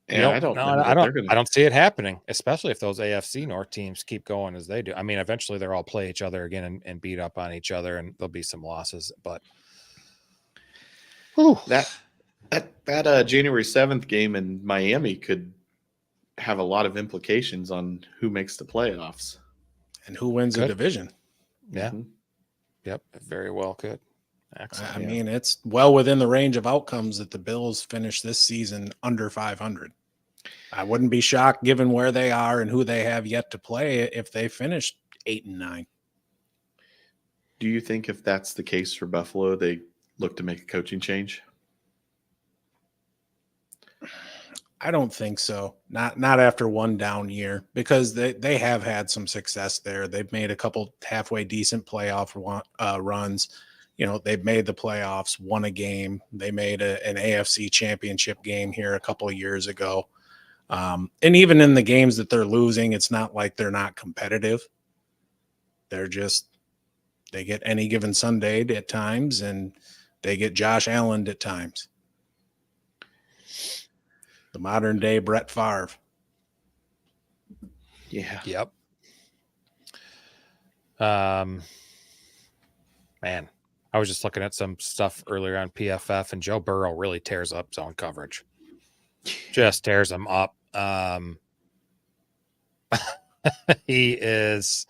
S2: Yeah, I
S3: don't see it happening, especially if those AFC North teams keep going as they do. I mean, eventually they'll all play each other again and beat up on each other, and there'll be some losses. But
S2: that January 7th game in Miami could have a lot of implications on who makes the playoffs
S1: and who wins the division.
S3: Yeah. Mm-hmm. Yep. Very well could. Excellent.
S1: I mean, it's well within the range of outcomes that the Bills finish this season under 500. I wouldn't be shocked given where they are and who they have yet to play if they finished 8-9.
S2: Do you think if that's the case for Buffalo, they look to make a coaching change?
S1: I don't think so. Not after one down year, because they have had some success there. They've made a couple halfway decent playoff runs. You know, they've made the playoffs, won a game. They made an AFC championship game here a couple of years ago. And even in the games that they're losing, it's not like they're not competitive. They get any given Sunday at times, and they get Josh Allen at times. The modern day Brett Favre.
S2: Yeah.
S3: Yep. Man, I was just looking at some stuff earlier on PFF, and Joe Burrow really tears up zone coverage. Just tears them up. He is,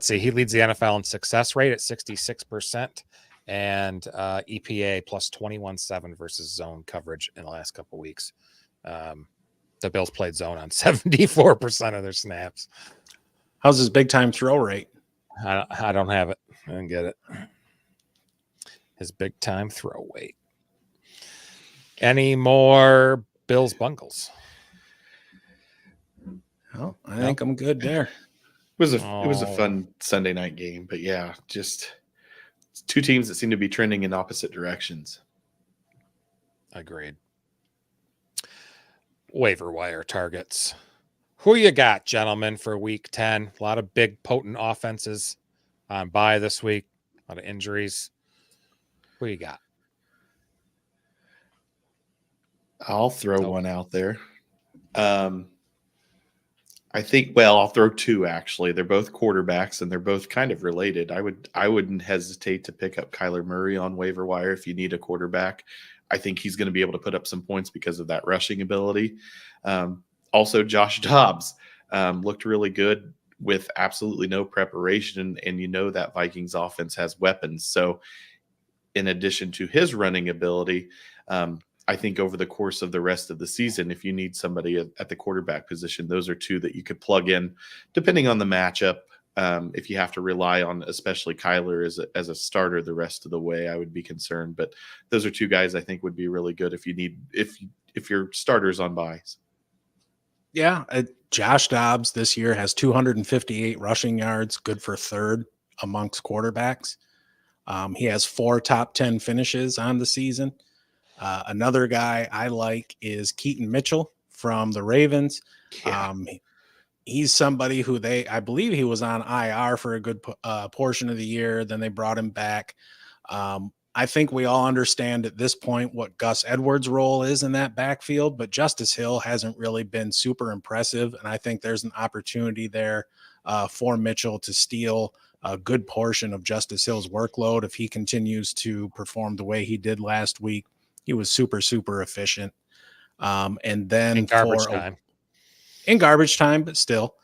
S3: he leads the NFL in success rate at 66% and EPA plus 21.7 versus zone coverage in the last couple of weeks. The Bills played zone on 74% of their snaps.
S1: How's his big time throw rate?
S3: I don't have it. I didn't get it. His big time throw weight. Any more Bills Bengals?
S1: Oh, I think I'm good there.
S2: It was a fun Sunday night game, but yeah, just two teams that seem to be trending in opposite directions.
S3: Agreed. Waiver wire targets. Who you got, gentlemen, for week 10? A lot of big, potent offenses on bye this week. A lot of injuries. Who you got?
S2: I'll throw one out there. I think, I'll throw two actually. They're both quarterbacks and they're both kind of related. I wouldn't hesitate to pick up Kyler Murray on waiver wire if you need a quarterback. I think he's going to be able to put up some points because of that rushing ability. Also, Josh Dobbs looked really good with absolutely no preparation, and you know that Vikings offense has weapons. So in addition to his running ability, I think over the course of the rest of the season, if you need somebody at the quarterback position, those are two that you could plug in depending on the matchup. If you have to rely on, especially Kyler as a starter the rest of the way, I would be concerned. But those are two guys I think would be really good if your starter's on buys.
S1: Yeah, Josh Dobbs this year has 258 rushing yards, good for third amongst quarterbacks. He has 4 top 10 finishes on the season. Another guy I like is Keaton Mitchell from the Ravens.
S2: Yeah.
S1: He's somebody who I believe he was on IR for a good portion of the year. Then they brought him back. I think we all understand at this point what Gus Edwards' role is in that backfield, but Justice Hill hasn't really been super impressive. And I think there's an opportunity there for Mitchell to steal a good portion of Justice Hill's workload if he continues to perform the way he did last week. He was super, super efficient. And then
S3: in garbage time,
S1: but still,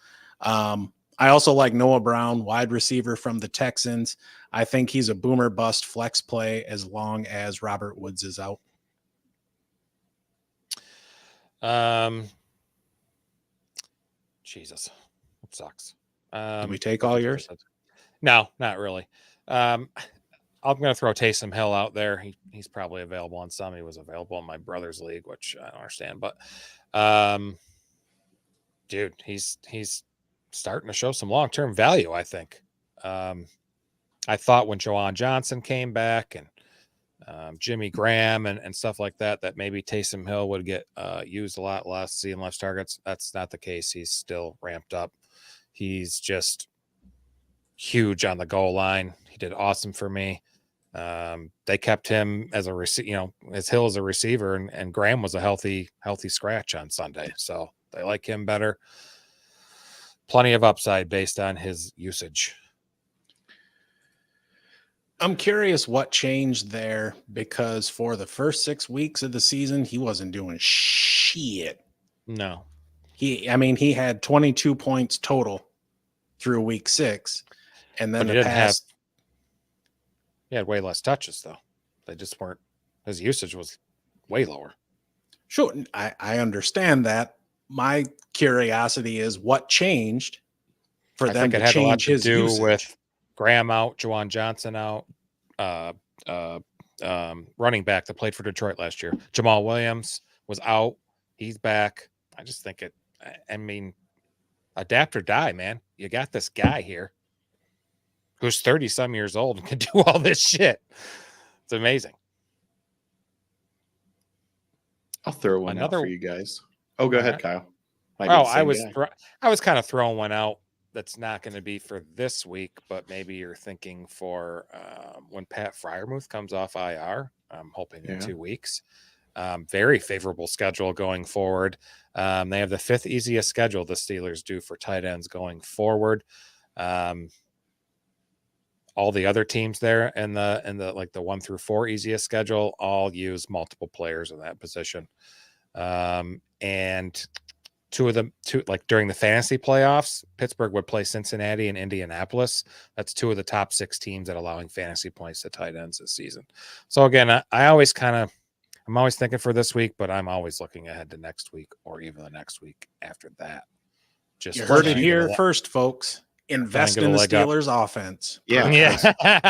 S1: I also like Noah Brown, wide receiver from the Texans. I think he's a boomer bust flex play as long as Robert Woods is out.
S3: Jesus, it sucks.
S1: Did we take all yours?
S3: No, not really. I'm going to throw Taysom Hill out there. He's probably available on some. He was available in my brother's league, which I don't understand. But, dude, he's starting to show some long-term value, I think. I thought when Juwan Johnson came back and Jimmy Graham and stuff like that, that maybe Taysom Hill would get used a lot less, seeing less targets. That's not the case. He's still ramped up. He's just huge on the goal line. He did awesome for me. They kept him as as Hill as a receiver, and Graham was a healthy scratch on Sunday. So they like him better. Plenty of upside based on his usage.
S1: I'm curious what changed there, because for the first 6 weeks of the season, he wasn't doing shit.
S3: No.
S1: He had 22 points total through week 6. And then
S3: he had way less touches, though. They just weren't, his usage was way lower.
S1: Sure. I understand that. My curiosity is what changed for them to change his usage. I think it had a lot to do with
S3: Graham out, Juwan Johnson out, running back that played for Detroit last year. Jamal Williams was out. He's back. I just think adapt or die, man. You got this guy here who's 30-some years old and can do all this shit. It's amazing.
S2: I'll throw one out for you guys. Oh, go ahead, Kyle.
S3: I was kind of throwing one out that's not going to be for this week, but maybe you're thinking for when Pat Freiermuth comes off IR. I'm hoping in 2 weeks. Very favorable schedule going forward. They have the 5th easiest schedule the Steelers do for tight ends going forward. All the other teams there and the like the 1 through 4 easiest schedule all use multiple players in that position. And two like during the fantasy playoffs, Pittsburgh would play Cincinnati and Indianapolis. That's 2 of the top 6 teams at allowing fantasy points to tight ends this season. So again, I'm always thinking for this week, but I'm always looking ahead to next week or even the next week after that.
S1: You heard it here first, folks. Invest in the Steelers offense.
S2: Yeah.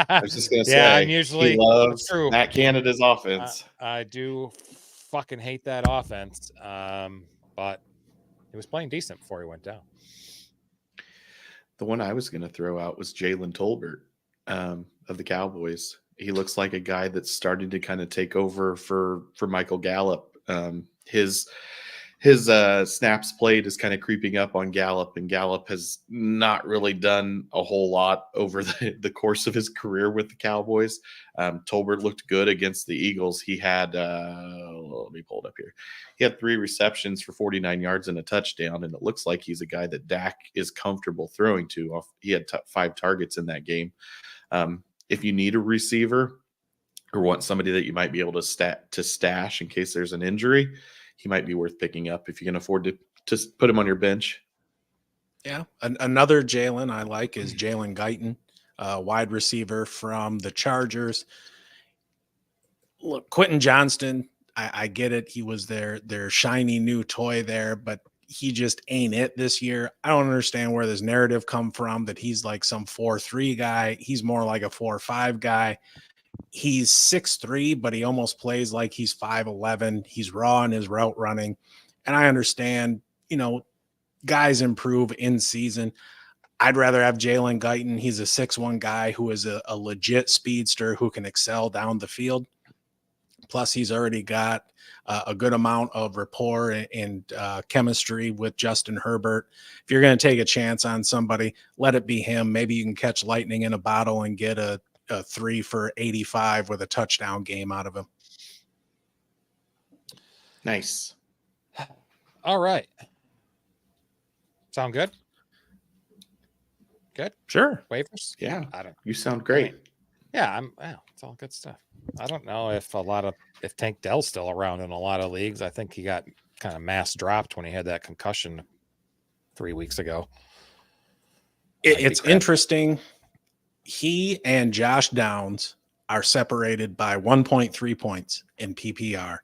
S2: I was just going to say,
S3: I'm usually
S2: he loves Matt Canada's offense.
S3: I do fucking hate that offense. But he was playing decent before he went down.
S2: The one I was going to throw out was Jalen Tolbert of the Cowboys. He looks like a guy that's starting to kind of take over for Michael Gallup. His snaps played is kind of creeping up on Gallup, and Gallup has not really done a whole lot over the course of his career with the Cowboys. Tolbert looked good against the Eagles. He had, let me pull it up here. He had 3 receptions for 49 yards and a touchdown, and it looks like he's a guy that Dak is comfortable throwing to. He had 5 targets in that game. If you need a receiver or want somebody that you might be able to stash in case there's an injury, he might be worth picking up if you can afford to put him on your bench.
S1: Yeah. Another Jalen I like is Jalen Guyton, wide receiver from the Chargers. Look, Quentin Johnston, I get it. He was their shiny new toy there, but he just ain't it this year. I don't understand where this narrative come from that he's like some 4-3 guy. He's more like a 4-5 guy. He's 6'3", but he almost plays like he's 5'11". He's raw in his route running. And I understand, guys improve in season. I'd rather have Jalen Guyton. He's a 6'1" guy who is a legit speedster who can excel down the field. Plus, he's already got a good amount of rapport and chemistry with Justin Herbert. If you're going to take a chance on somebody, let it be him. Maybe you can catch lightning in a bottle and get a 3 for 85 with a touchdown game out of him.
S2: Nice.
S3: All right. Sound good? Good?
S1: Sure.
S3: Waivers?
S2: Yeah. You sound great.
S3: Yeah, it's all good stuff. I don't know if Tank Dell's still around in a lot of leagues. I think he got kind of mass dropped when he had that concussion 3 weeks ago.
S1: It's interesting. He and Josh Downs are separated by 1.3 points in PPR.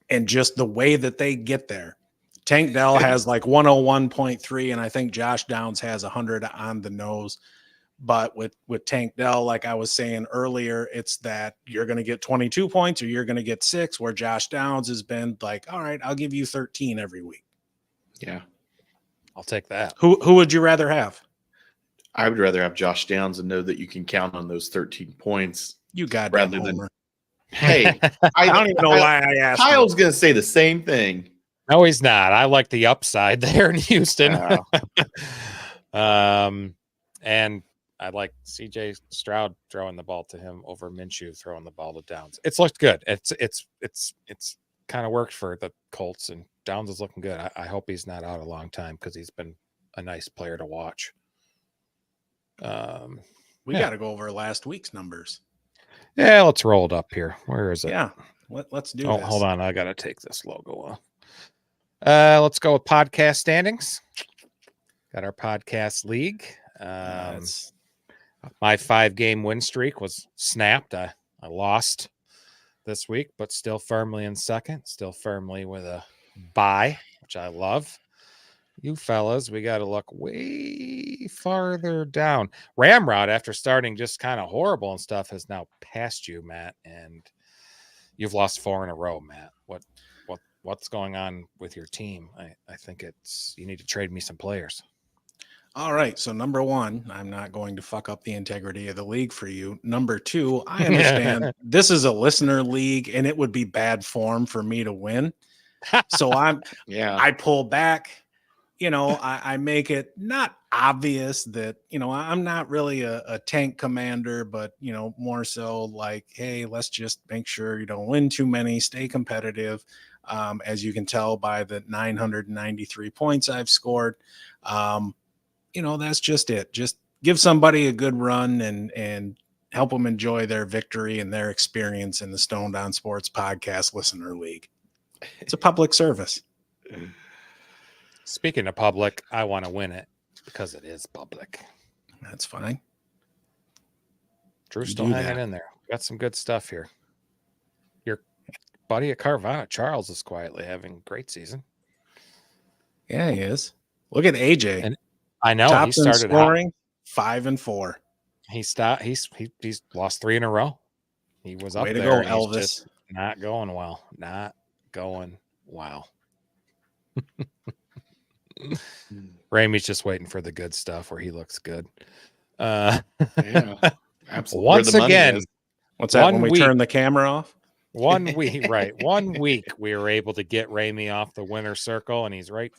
S1: And just the way that they get there. Tank Dell has like 101.3, and I think Josh Downs has 100 on the nose. But with Tank Dell, like I was saying earlier, it's that you're going to get 22 points or you're going to get 6, where Josh Downs has been like, all right, I'll give you 13 every week.
S2: Yeah.
S3: I'll take that.
S1: Who would you rather have?
S2: I would rather have Josh Downs and know that you can count on those 13 points.
S1: You goddamn
S2: rather than
S1: homer.
S2: Hey,
S1: I don't even know why I asked.
S2: Kyle's going to say the same thing.
S3: No, he's not. I like the upside there in Houston. And I like CJ Stroud throwing the ball to him over Minshew throwing the ball to Downs. It's looked good. It's kind of worked for the Colts, and Downs is looking good. I hope he's not out a long time because he's been a nice player to watch.
S1: We got to go over last week's numbers.
S3: Yeah, let's roll it up here. Where is it?
S1: Yeah, let's do this.
S3: Hold on. I got to take this logo off. Let's go with podcast standings. Got our podcast league. My 5-game win streak was snapped. I lost this week, but still firmly in second, still firmly with a bye, which I love. You fellas, we got to look way farther down. Ramrod, after starting just kind of horrible and stuff, has now passed you, Matt, and you've lost 4 in a row, Matt. What's going on with your team? I think you need to trade me some players.
S1: All right. So number 1, I'm not going to fuck up the integrity of the league for you. Number 2, I understand this is a listener league and it would be bad form for me to win. So I pull back, I make it not obvious that, I'm not really a tank commander, but, more so like, hey, let's just make sure you don't win too many, stay competitive. As you can tell by the 993 points I've scored. That's just it. Just give somebody a good run and help them enjoy their victory and their experience in the Stone Down Sports Podcast Listener League. It's a public service.
S3: Speaking of public, I want to win it because it is public.
S1: That's fine.
S3: Drew's still hanging in there. Got some good stuff here. Your buddy at Carvana, Charles, is quietly having a great season.
S1: Yeah, he is. Look at AJ.
S3: And I know
S1: Top
S3: he started
S1: scoring 5-4.
S3: He's lost 3 in a row. He was up
S1: Way to
S3: there.
S1: go, Elvis.
S3: Just not going well. Not going well. Ramey's just waiting for the good stuff where he looks good.
S2: Yeah, absolutely.
S3: Once again,
S1: what's that? When we turn the camera off?
S3: 1 week, right? 1 week we were able to get Ramey off the winner's circle, and he's right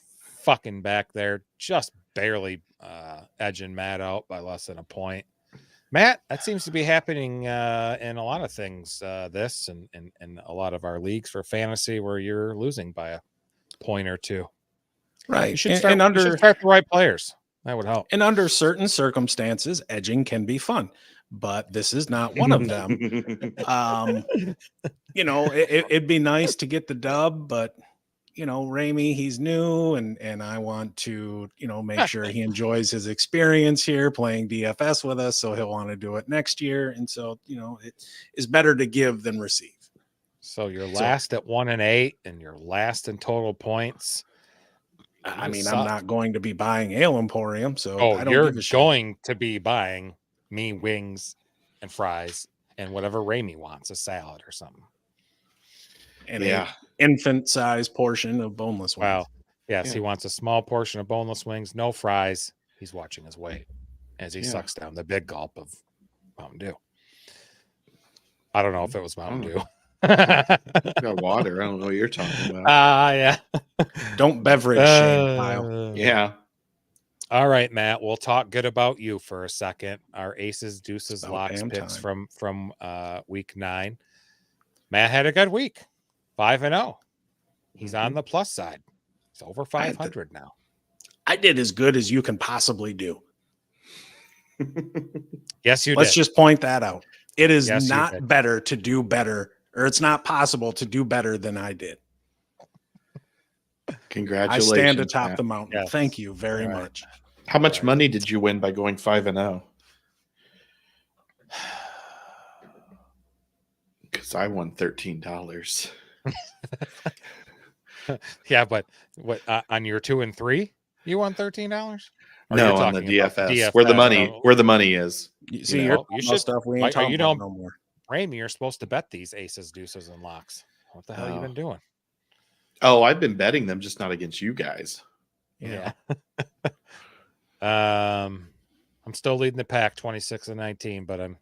S3: fucking back there, just barely edging Matt out by less than a point. Matt, that seems to be happening in a lot of things. This and a lot of our leagues for fantasy, where you're losing by a point or 2.
S1: Right.
S3: You should start the right players. That would help.
S1: And under certain circumstances, edging can be fun, but this is not one of them. It'd be nice to get the dub, but Ramey, he's new, and I want to, make sure he enjoys his experience here playing DFS with us. So he'll want to do it next year. And so, it is better to give than receive.
S3: So you're last at 1-8 and you're last in total points.
S1: I mean, I'm not going to be buying Ale Emporium, so I don't
S3: you're
S1: give a shit.
S3: going to be buying me wings and fries and whatever Ramey wants, a salad or something.
S1: And an infant-sized portion of boneless wings.
S3: Wow. Yes, he wants a small portion of boneless wings, no fries. He's watching his weight as he sucks down the big gulp of Mountain Dew. I don't know if it was Mountain Dew.
S2: Got water. I don't know what you're talking about.
S3: Yeah.
S1: Don't beverage shame, Kyle.
S2: Yeah.
S3: All right, Matt. We'll talk good about you for a second. Our aces, deuces, locks picks from week 9. Matt had a good week. 5-0. He's on the plus side. He's over 500 now.
S1: I did as good as you can possibly do.
S3: Yes, you did.
S1: Let's just point that out. It is not better to do better, or it's not possible to do better than I did.
S2: Congratulations.
S1: I stand atop
S2: Matt.
S1: the mountain.
S3: Yes.
S1: Thank you very much.
S2: How much
S3: Right.
S2: money did you win by going 5-0? Because I won $13.
S3: Yeah, but what on your 2 and 3, you won $13? Or
S2: No,
S3: you're
S2: on the
S3: talking about
S2: DFS, where the money is.
S1: You see,
S2: know,
S1: you're
S3: well, you
S1: talking about
S3: should-
S1: stuff we
S3: why-
S1: ain't
S3: are
S1: talking
S3: you
S1: about
S3: don't-
S1: no more.
S3: Ramey, you're supposed to bet these aces, deuces, and locks. What the hell you
S2: Oh.
S3: been doing?
S2: Oh, I've been betting them, just not against you guys.
S1: Yeah.
S3: I'm still leading the pack 26-19, but I'm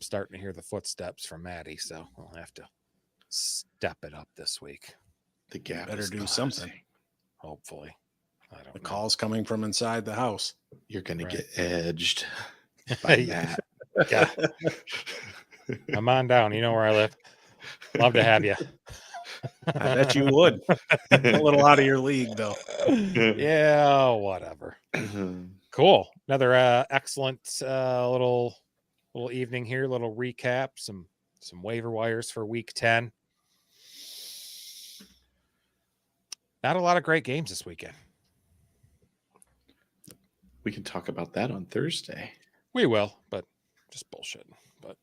S3: starting to hear the footsteps from Maddie, so I'll have to step it up this week.
S2: The gap
S1: Better
S2: is
S1: do
S2: closing.
S1: something.
S3: Hopefully. I don't
S1: The
S3: know.
S1: call's coming from inside the house.
S2: You're going
S3: Right.
S2: to get edged by
S3: Yeah.
S2: Matt.
S3: Yeah. Come on down. You know where I live. Love to have you.
S1: I bet you would. A little out of your league, though.
S3: Yeah, whatever. Cool. Another excellent little evening here. Little recap. Some waiver wires for week 10. Not a lot of great games this weekend.
S2: We can talk about that on Thursday.
S3: We will, but just bullshit. But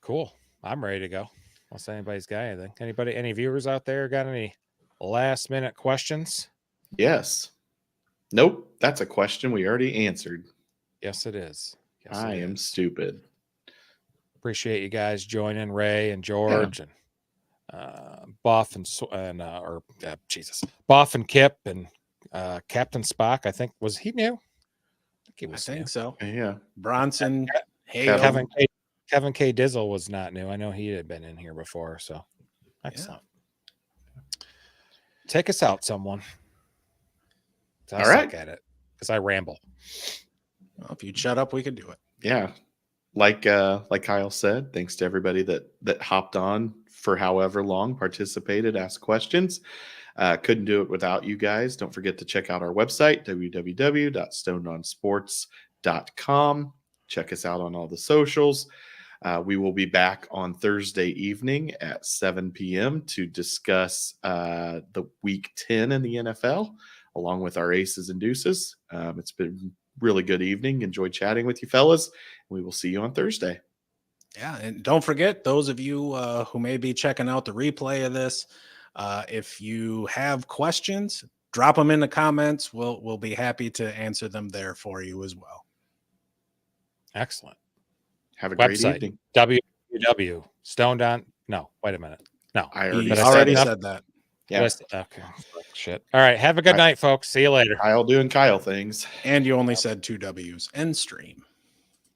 S3: cool. I'm ready to go. Unless anybody's got anything. Any viewers out there got any last minute questions?
S2: Yes. Nope. That's a question we already answered.
S3: Yes, it is. Yes,
S2: I
S3: it
S2: am
S3: is.
S2: stupid.
S3: Appreciate you guys joining, Ray and George and Buff and Buff and Kip and Captain Spock. I think he new? I think he
S1: I
S3: was
S1: think
S3: new.
S1: so.
S2: Yeah.
S1: Bronson, Hale.
S3: Kevin K. Dizzle was not new. I know he had been in here before. So excellent. Take us out, someone. I
S2: All right.
S3: suck at it because I ramble.
S1: Well, if you'd shut up, we could do it.
S2: Yeah. Like Kyle said, thanks to everybody that hopped on for however long, participated, asked questions. Couldn't do it without you guys. Don't forget to check out our website, www.stonedonsports.com. Check us out on all the socials. We will be back on Thursday evening at 7 p.m. to discuss the week 10 in the NFL, along with our aces and deuces. It's been really good evening. Enjoyed chatting with you fellas. We will see you on Thursday.
S1: Yeah, and don't forget, those of you who may be checking out the replay of this, if you have questions, drop them in the comments. We'll be happy to answer them there for you as well.
S3: Excellent.
S2: Have a great
S3: Website
S2: evening.
S3: www. Stoned on. No, wait a minute. No,
S2: I
S1: He
S2: already,
S1: already
S2: said,
S1: said that.
S2: Yeah.
S3: Okay. Shit. All right. Have a good night, folks. See you later.
S2: Kyle doing Kyle things.
S1: And you only said 2 W's. End stream.